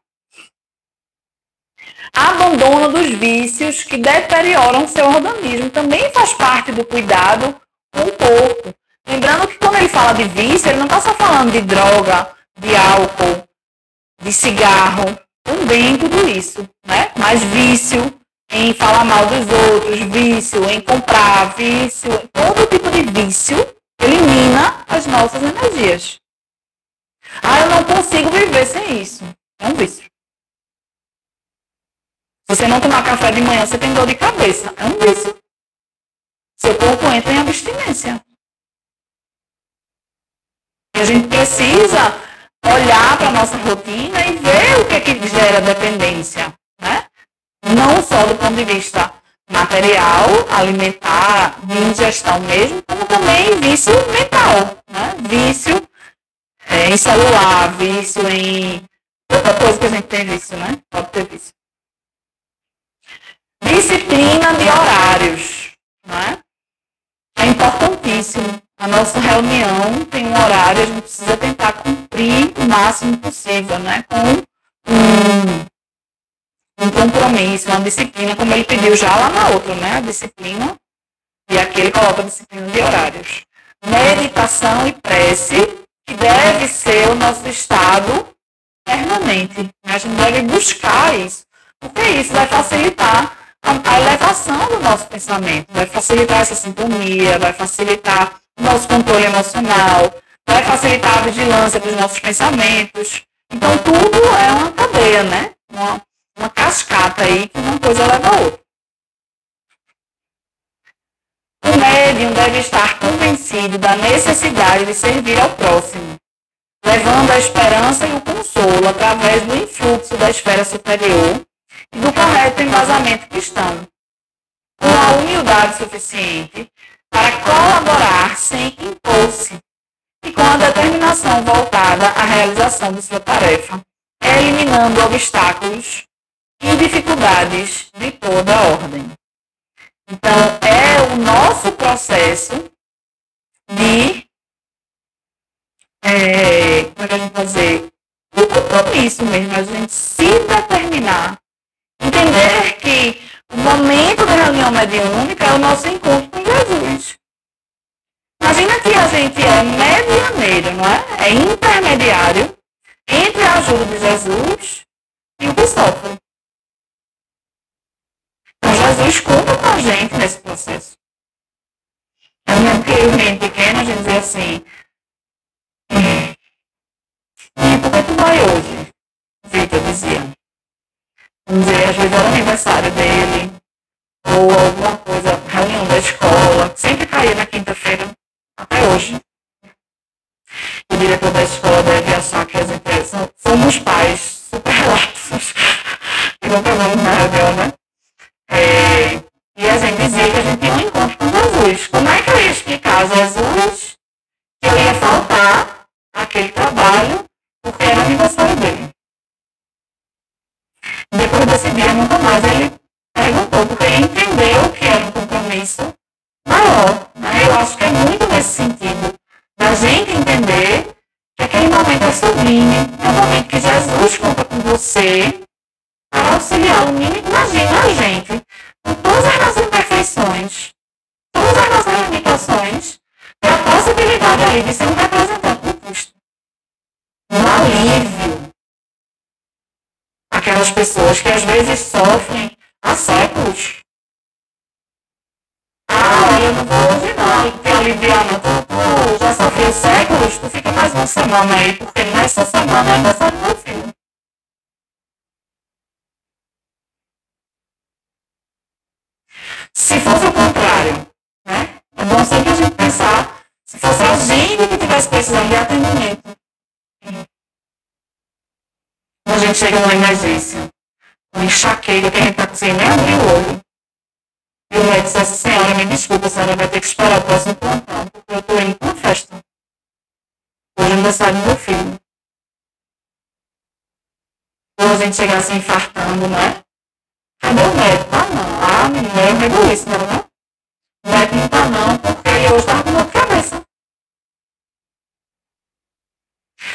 Abandono dos vícios que deterioram seu organismo também faz parte do cuidado com o corpo. Lembrando que quando ele fala de vício, ele não está só falando de droga, de álcool, de cigarro, também tudo isso, né? Mas vício em falar mal dos outros, vício em comprar, vício, todo tipo de vício elimina as nossas energias. Ah, eu não consigo viver sem isso. É um vício. Se você não tomar café de manhã, você tem dor de cabeça. É um vício. Seu corpo entra em abstinência. E a gente precisa olhar para a nossa rotina e ver o que é que gera dependência, né? Não só do ponto de vista material, alimentar, de ingestão mesmo, como também vício mental, né? Vício em celular, vício em outra coisa que a gente tem vício, né? Pode ter vício. Disciplina de horários, né? É importantíssimo. A nossa reunião tem um horário, a gente precisa tentar cumprir o máximo possível, né? Com um compromisso, uma disciplina, como ele pediu já lá na outra, né? A disciplina E aqui ele coloca disciplina de horários. Meditação e prece, que deve ser o nosso estado permanente. A gente deve buscar isso, porque isso vai facilitar a elevação do nosso pensamento, vai facilitar essa sintonia, vai facilitar o nosso controle emocional, vai facilitar a vigilância dos nossos pensamentos. Então, tudo é uma cadeia, né? Uma cascata aí, que uma coisa leva a outra. O médium deve estar convencido da necessidade de servir ao próximo, levando a esperança e o consolo através do influxo da esfera superior e do correto embasamento cristão, com a humildade suficiente para colaborar sem impor-se e com a determinação voltada à realização de sua tarefa, eliminando obstáculos e dificuldades de toda a ordem. Então, é o nosso processo de, como é que a gente vai dizer, o compromisso mesmo, a gente se determinar, entender que o momento da reunião mediúnica é o nosso encontro com Jesus. Imagina que a gente é medianeiro, não é? É intermediário entre a ajuda de Jesus e o que sofre. Então, Jesus conta com a gente nesse processo. Eu lembro que eu, menino pequeno, a gente dizia assim, e por que tu vai hoje? Vitor dizia. Vamos dizer, às vezes era aniversário dele, ou alguma coisa, reunião da escola, sempre caía na quinta-feira, até hoje. O diretor da escola deve achar que as empresas somos pais super relaxos, que não pegamos na reunião, né? E a gente dizia que a gente tinha um encontro com Jesus. Como é que eu ia explicar a Jesus que eu ia faltar aquele trabalho porque era aniversário dele? Depois desse dia, nunca mais ele perguntou, porque ele entendeu que era um compromisso maior. Né? Eu acho que é muito nesse sentido, da gente entender que aquele momento é sublime, é um momento que Jesus conta com você para auxiliar o mínimo. Imagina a gente, com todas as nossas imperfeições, todas as nossas limitações, ter a possibilidade ali de ser um representante do Cristo. Um alívio. Aquelas pessoas que às vezes sofrem há séculos. Eu não vou hoje não, te aliviar não. Tu já sofreu séculos, tu fica mais uma semana aí, porque nessa semana ainda sai do meu filho. Se fosse o contrário, né? É bom sempre a gente pensar, se fosse a gente que tivesse precisando de atendimento. Quando a gente chega numa emergência, uma enxaqueira, que a gente está conseguindo nem abrir o olho. E o médico disse assim, senhora, me desculpa, a senhora vai ter que esperar o próximo plantão, porque eu estou indo para uma festa. Hoje é aniversário do meu filho. Ou a gente chegar assim infartando, né? Cadê o médico? Ah, não. Menina, eu rego isso, não, né? O médico não está não, porque ele hoje estava com dor de cabeça.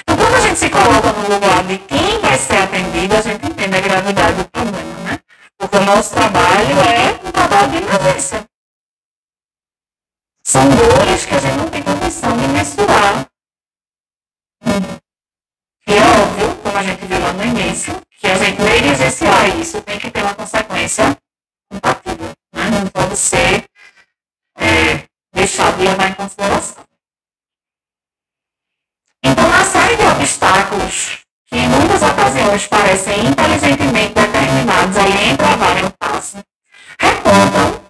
Então, quando a gente se coloca no lugar de quem vai ser atendido, a gente entende a gravidade do problema, né? Porque o nosso trabalho é um trabalho de emergência. São dores que a gente não tem condição de mensurar. E é óbvio, como a gente viu lá no início, que a gente negligenciar isso tem que ter uma consequência compatível. Né? Não pode ser deixado de levar em consideração. Então, uma série de obstáculos que em muitas ocasiões parecem inteligentemente determinados a lhe entravarem o passo, repontam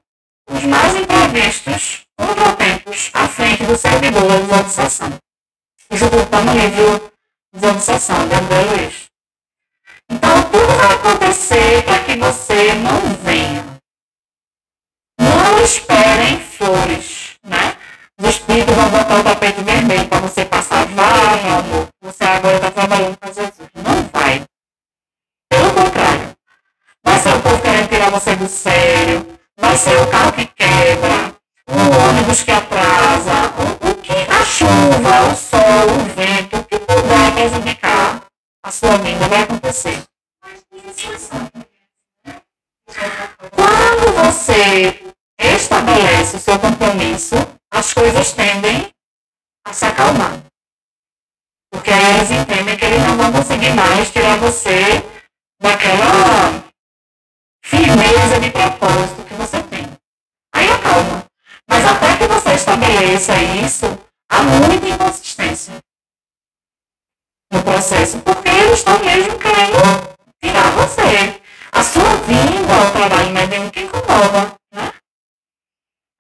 os mais imprevistos contratempos à frente do servidor da desobsessão. Isso tudo está no livro Desobsessão, de André Luiz. Então, tudo vai acontecer para que você não venha. Não esperem flores, né? Os espíritos vão botar o tapete vermelho para você passar. Vai, meu amor, você agora está trabalhando com Jesus. Não vai. Pelo contrário. Vai ser o povo querendo tirar você do sério. Vai ser o carro que quebra. O ônibus que atrasa. A chuva, o sol, o vento, o que puder prejudicar a sua vida vai acontecer. Quando você estabelece o seu compromisso, as coisas tendem a se acalmar. Porque aí eles entendem que eles não vão conseguir mais tirar você daquela firmeza de propósito que você tem. Aí acalma. Mas até que você estabeleça isso, há muita inconsistência no processo, porque eles estão mesmo querendo tirar você. A sua vinda ao trabalho mediúnico incomoda, né?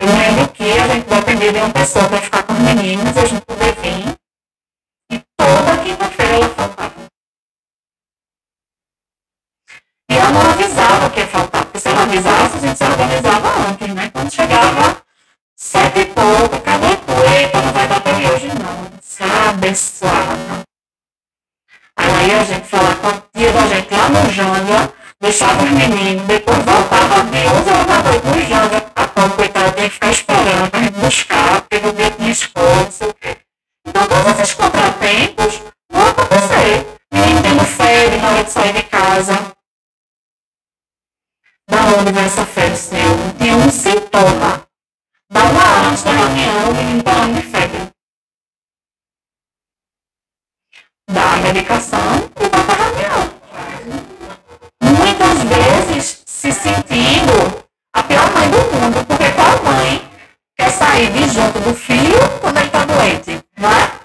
Eu lembro que a gente dependia de uma pessoa para ficar com os meninos, a gente poder vir, e toda quinta-feira ela faltava. E ela não avisava que ia faltar, porque se ela avisasse, a gente se organizava antes, né? Quando chegava 7 e pouco, cadê tu? Eita, não vai dar para mim hoje não. Se abençoada. Aí a gente falava com a tia da gente lá no Janga, deixava os meninos, depois voltava de 11 horas da noite no Janga. A pobre, coitada, tinha que ficar esperando pra gente buscar, porque no dia tinha escola, não sei o quê. Então todos esses contratempos vão acontecer. Menino tendo febre na hora de sair de casa. Da onde vem essa febre, senhor? Não tinha um sintoma. Da uma hora antes da reunião, o menino falando de febre. Dá a medicação e vai para a reunião. Muitas vezes se sentindo a pior mãe do mundo, porque qual mãe quer sair de junto do filho quando ele está doente, não é?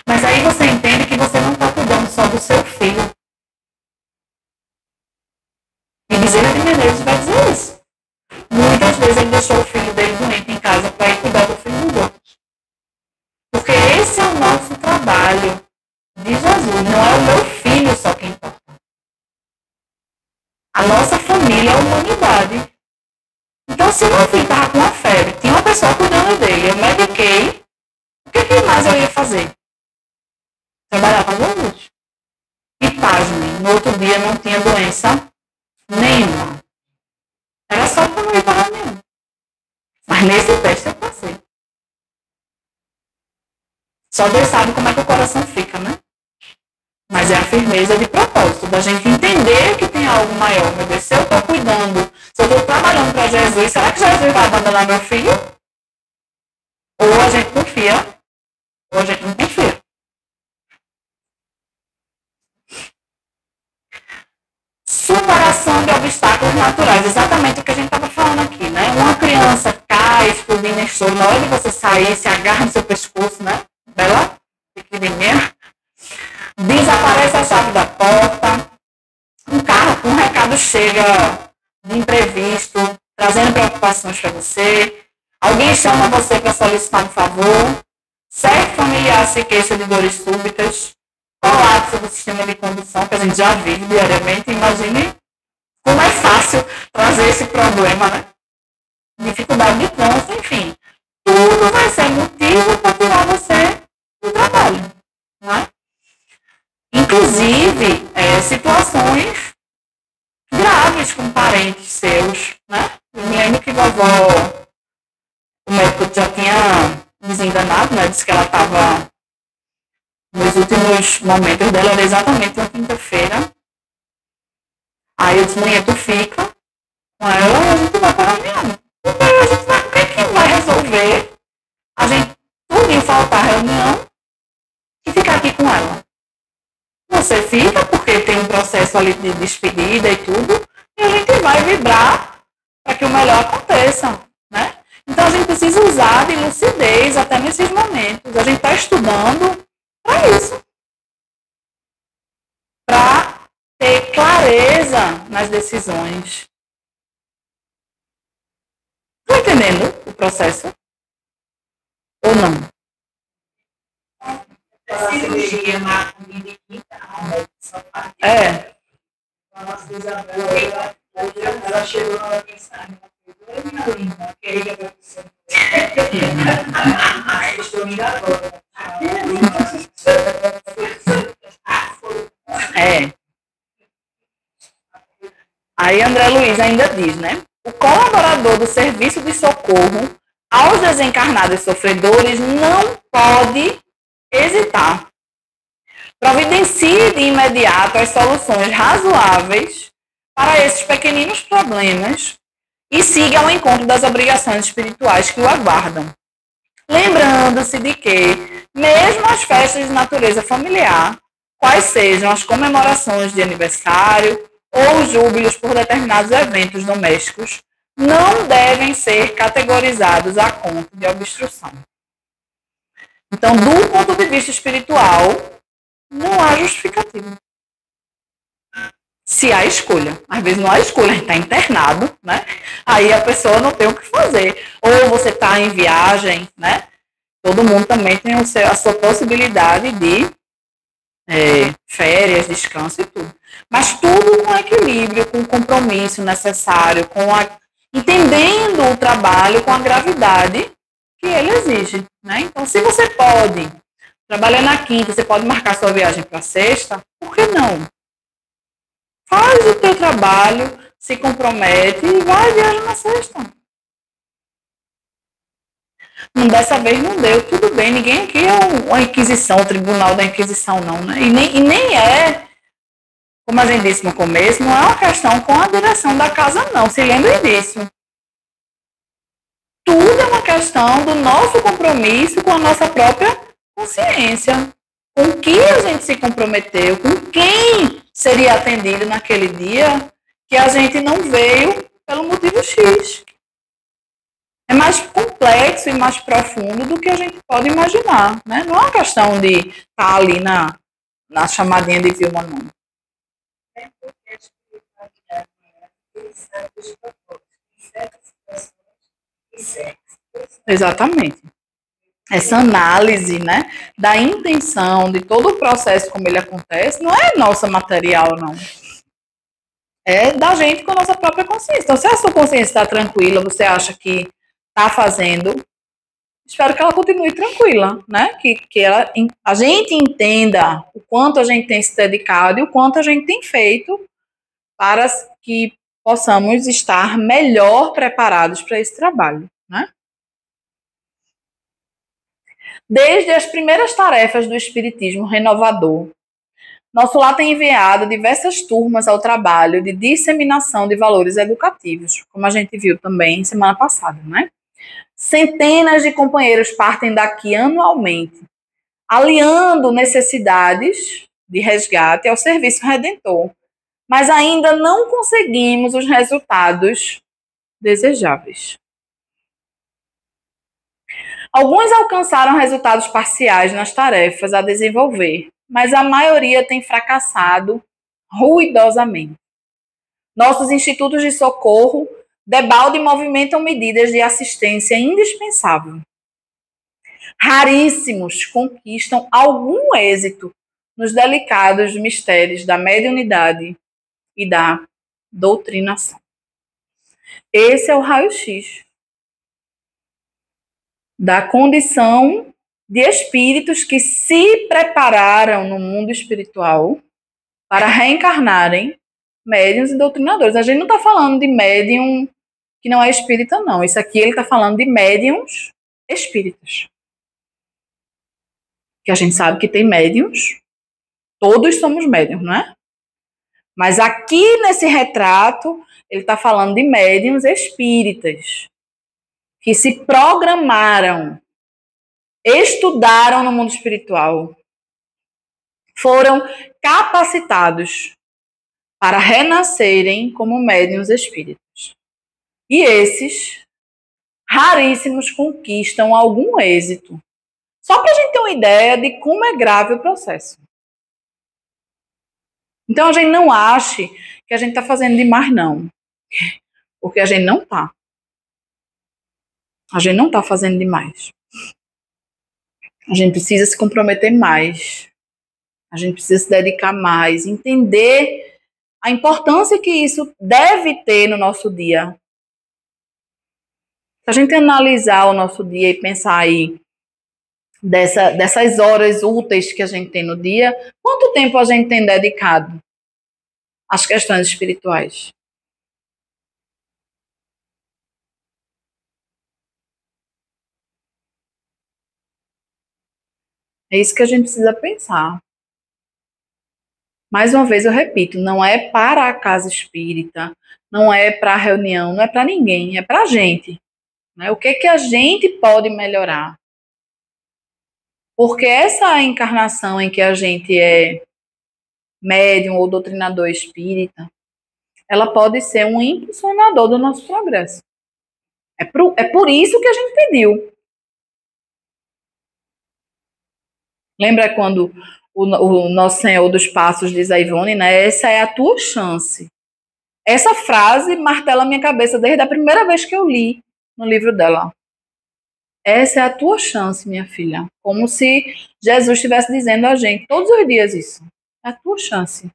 Mas aí você entende que você não está cuidando só do seu filho. E Bezerra de Menezes vai dizer isso. Muitas vezes ele deixou o filho dele doente em casa para ir cuidar do filho dos outros. Porque esse é o nosso trabalho de Jesus. Não é o meu filho só que importa. A nossa família é a humanidade. Então, se o meu filho estava com uma febre, tinha uma pessoa cuidando dele, eu mediquei, o que mais eu ia fazer? Trabalhar com Jesus. E pasmem, no outro dia não tinha doença nenhuma. Era só para não ir para a reunião. Mas nesse teste eu passei. Só Deus sabe como é que o coração fica, né? Mas é a firmeza de propósito, da gente entender que tem algo maior. Meu Deus, se eu estou cuidando, se eu estou trabalhando para Jesus, será que Jesus vai abandonar meu filho? Ou a gente confia, ou a gente não confia. Superação de obstáculos naturais, exatamente o que a gente estava falando aqui, né? Uma criança cai, explodindo em choro, na hora de você sair, se agarra no seu pescoço, né? Bela, pequenininha. Desaparece a chave da porta. Um recado chega de imprevisto, trazendo preocupações para você. Alguém chama você para solicitar um favor. Certo familiar se queixa de dores súbitas. Colapso do sistema de condução, que a gente já vive diariamente. Imagine como é fácil trazer esse problema, né? Dificuldade de trânsito, enfim. Tudo vai ser motivo para tirar você do trabalho, não é? Inclusive, situações graves com parentes seus, né? Eu me lembro que vovó, o médico já tinha desenganado, né? Disse que ela estava nos últimos momentos dela, era exatamente na quinta-feira. Aí eu disse, mãe, tu fica com ela e a gente vai para a reunião. Então a gente vai, o que é que vai resolver? A gente tudo faltar a reunião e ficar aqui com ela. Você fica, porque tem um processo ali de despedida e tudo, e a gente vai vibrar para que o melhor aconteça, né? Então a gente precisa usar de lucidez até nesses momentos. A gente está estudando para isso. Para ter clareza nas decisões. Está entendendo o processo? Ou não? Cirurgia na comida É. Ela chegou na hora de pensar, minha linda, querida professora. Estou indo agora. Aí André Luiz ainda diz, né? O colaborador do serviço de socorro aos desencarnados sofredores não pode hesitar. Providencie de imediato as soluções razoáveis para esses pequeninos problemas e siga ao encontro das obrigações espirituais que o aguardam. Lembrando-se de que, mesmo as festas de natureza familiar, quais sejam as comemorações de aniversário ou os júbilos por determinados eventos domésticos, não devem ser categorizados a conta de obstrução. Então, do ponto de vista espiritual, não há justificativa. Se há escolha. Às vezes não há escolha, a gente está internado, né? Aí a pessoa não tem o que fazer. Ou você está em viagem, né? Todo mundo também tem a sua possibilidade de férias, descanso e tudo. Mas tudo com equilíbrio, com o compromisso necessário, entendendo o trabalho com a gravidade que ele exige, né? Então, se você pode trabalhar na quinta, você pode marcar sua viagem para sexta, por que não? Faz o teu trabalho, se compromete e vai viajar na sexta. Dessa vez não deu, tudo bem, ninguém aqui é uma inquisição, o tribunal da inquisição não, né? E nem é, como a gente disse no começo, não é uma questão com a direção da casa não, se lembrem disso. Tudo é uma questão do nosso compromisso com a nossa própria consciência. Com que a gente se comprometeu, com quem seria atendido naquele dia que a gente não veio pelo motivo X. É mais complexo e mais profundo do que a gente pode imaginar, né? Não é uma questão de estar ali na chamadinha de Vilma, não. É porque a espiritualidade tem certos propósitos, em certas situações e certas. Exatamente. Essa análise, né, da intenção, de todo o processo como ele acontece, não é nossa material, não. É da gente com a nossa própria consciência. Então, se a sua consciência está tranquila, você acha que está fazendo, espero que ela continue tranquila, né? Que a gente entenda o quanto a gente tem se dedicado e o quanto a gente tem feito para que possamos estar melhor preparados para esse trabalho, né? Desde as primeiras tarefas do Espiritismo Renovador, nosso lar tem enviado diversas turmas ao trabalho de disseminação de valores educativos, como a gente viu também semana passada, né? Centenas de companheiros partem daqui anualmente, aliando necessidades de resgate ao serviço redentor, mas ainda não conseguimos os resultados desejáveis. Alguns alcançaram resultados parciais nas tarefas a desenvolver, mas a maioria tem fracassado ruidosamente. Nossos institutos de socorro debalde movimentam medidas de assistência indispensável. Raríssimos conquistam algum êxito nos delicados mistérios da mediunidade e da doutrinação. Esse é o raio-x da condição de espíritos que se prepararam no mundo espiritual para reencarnarem médiuns e doutrinadores. A gente não está falando de médium que não é espírita, não. Isso aqui ele está falando de médiums espíritas. Que a gente sabe que tem médiums, todos somos médiums, não é? Mas aqui nesse retrato, ele está falando de médiums espíritas, que se programaram, estudaram no mundo espiritual, foram capacitados para renascerem como médiuns espíritas. E esses, raríssimos, conquistam algum êxito. Só para a gente ter uma ideia de como é grave o processo. Então, a gente não ache que a gente está fazendo demais, não. Porque a gente não está. A gente não está fazendo demais. A gente precisa se comprometer mais. A gente precisa se dedicar mais, entender a importância que isso deve ter no nosso dia. Se a gente analisar o nosso dia e pensar aí dessas horas úteis que a gente tem no dia, quanto tempo a gente tem dedicado às questões espirituais? É isso que a gente precisa pensar. Mais uma vez eu repito, não é para a casa espírita, não é para a reunião, não é para ninguém, é para a gente. Né? O que a gente pode melhorar? Porque essa encarnação em que a gente é médium ou doutrinador espírita, ela pode ser um impulsionador do nosso progresso. É por isso que a gente pediu. Lembra quando o Nosso Senhor dos Passos diz a Ivone, né? Essa é a tua chance. Essa frase martela a minha cabeça desde a primeira vez que eu li no livro dela. Essa é a tua chance, minha filha. Como se Jesus estivesse dizendo a gente todos os dias isso. É a tua chance.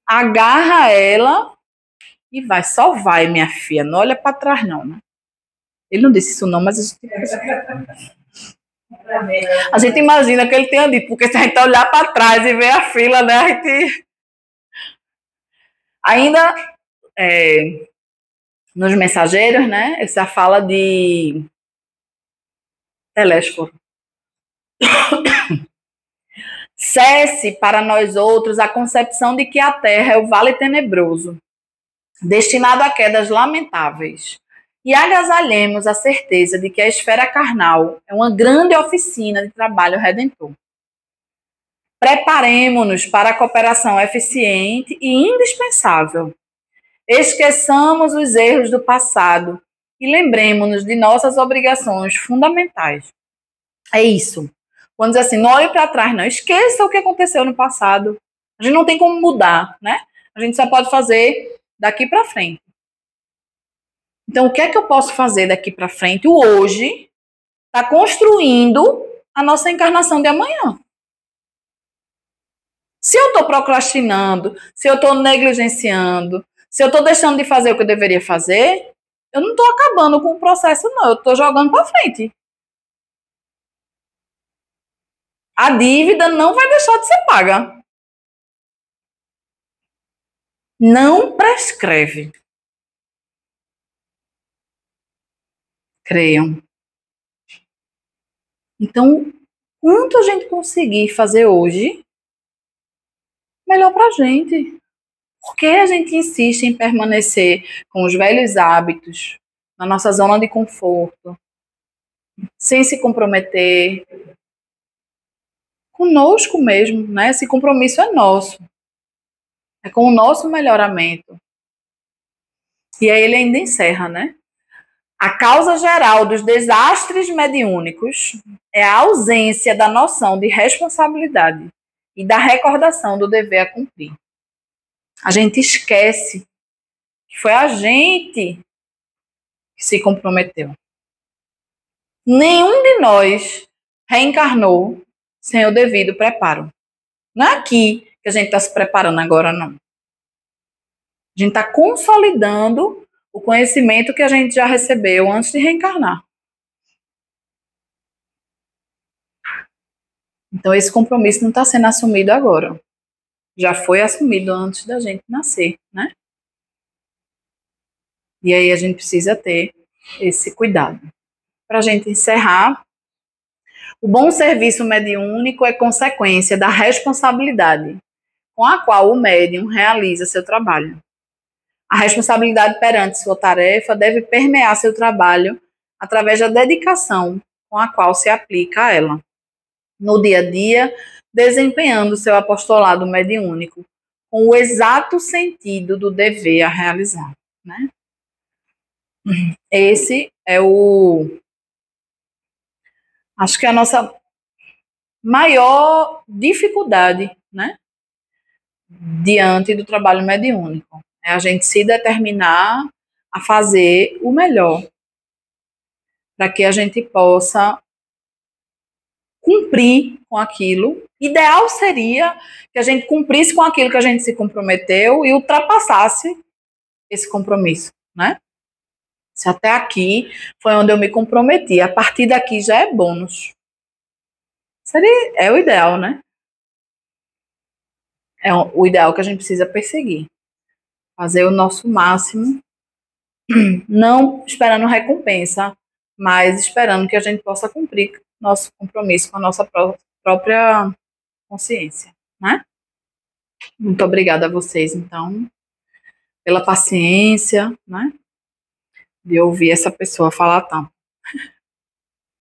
Agarra ela e vai. Só vai, minha filha. Não olha para trás, não. Né? Ele não disse isso, não, mas a gente imagina que ele tenha dito, porque se a gente olhar para trás e ver a fila, né, a gente. Ainda nos mensageiros, né, essa fala de Telésforo. Cesse para nós outros a concepção de que a terra é o vale tenebroso, destinado a quedas lamentáveis, e agasalhemos a certeza de que a esfera carnal é uma grande oficina de trabalho redentor. Preparemo-nos para a cooperação eficiente e indispensável. Esqueçamos os erros do passado e lembremos-nos de nossas obrigações fundamentais. É isso. Quando diz assim, não olhe para trás, não. Esqueça o que aconteceu no passado. A gente não tem como mudar, né? A gente só pode fazer daqui para frente. Então, o que é que eu posso fazer daqui para frente? O hoje está construindo a nossa encarnação de amanhã. Se eu estou procrastinando, se eu estou negligenciando, se eu estou deixando de fazer o que eu deveria fazer, eu não estou acabando com o processo, não. Eu estou jogando para frente. A dívida não vai deixar de ser paga. Não prescreve. Creiam. Então, quanto a gente conseguir fazer hoje, melhor para a gente. Por que a gente insiste em permanecer com os velhos hábitos, na nossa zona de conforto, sem se comprometer conosco mesmo, né? Esse compromisso é nosso. É com o nosso melhoramento. E aí ele ainda encerra, né? A causa geral dos desastres mediúnicos é a ausência da noção de responsabilidade e da recordação do dever a cumprir. A gente esquece que foi a gente que se comprometeu. Nenhum de nós reencarnou sem o devido preparo. Não é aqui que a gente está se preparando agora, não. A gente está consolidando o conhecimento que a gente já recebeu antes de reencarnar. Então, esse compromisso não está sendo assumido agora. Já foi assumido antes da gente nascer, né? E aí a gente precisa ter esse cuidado. Para a gente encerrar, o bom serviço mediúnico é consequência da responsabilidade com a qual o médium realiza seu trabalho. A responsabilidade perante sua tarefa deve permear seu trabalho através da dedicação com a qual se aplica a ela, no dia a dia, desempenhando seu apostolado mediúnico com o exato sentido do dever a realizar. Né? Esse é acho que é a nossa maior dificuldade, né? Diante do trabalho mediúnico. É a gente se determinar a fazer o melhor para que a gente possa cumprir com aquilo. Ideal seria que a gente cumprisse com aquilo que a gente se comprometeu e ultrapassasse esse compromisso, né? Se até aqui foi onde eu me comprometi, a partir daqui já é bônus. É o ideal, né? É o ideal que a gente precisa perseguir. Fazer o nosso máximo, não esperando recompensa, mas esperando que a gente possa cumprir nosso compromisso com a nossa própria consciência, né? Muito obrigada a vocês, então, pela paciência, né, de ouvir essa pessoa falar tanto.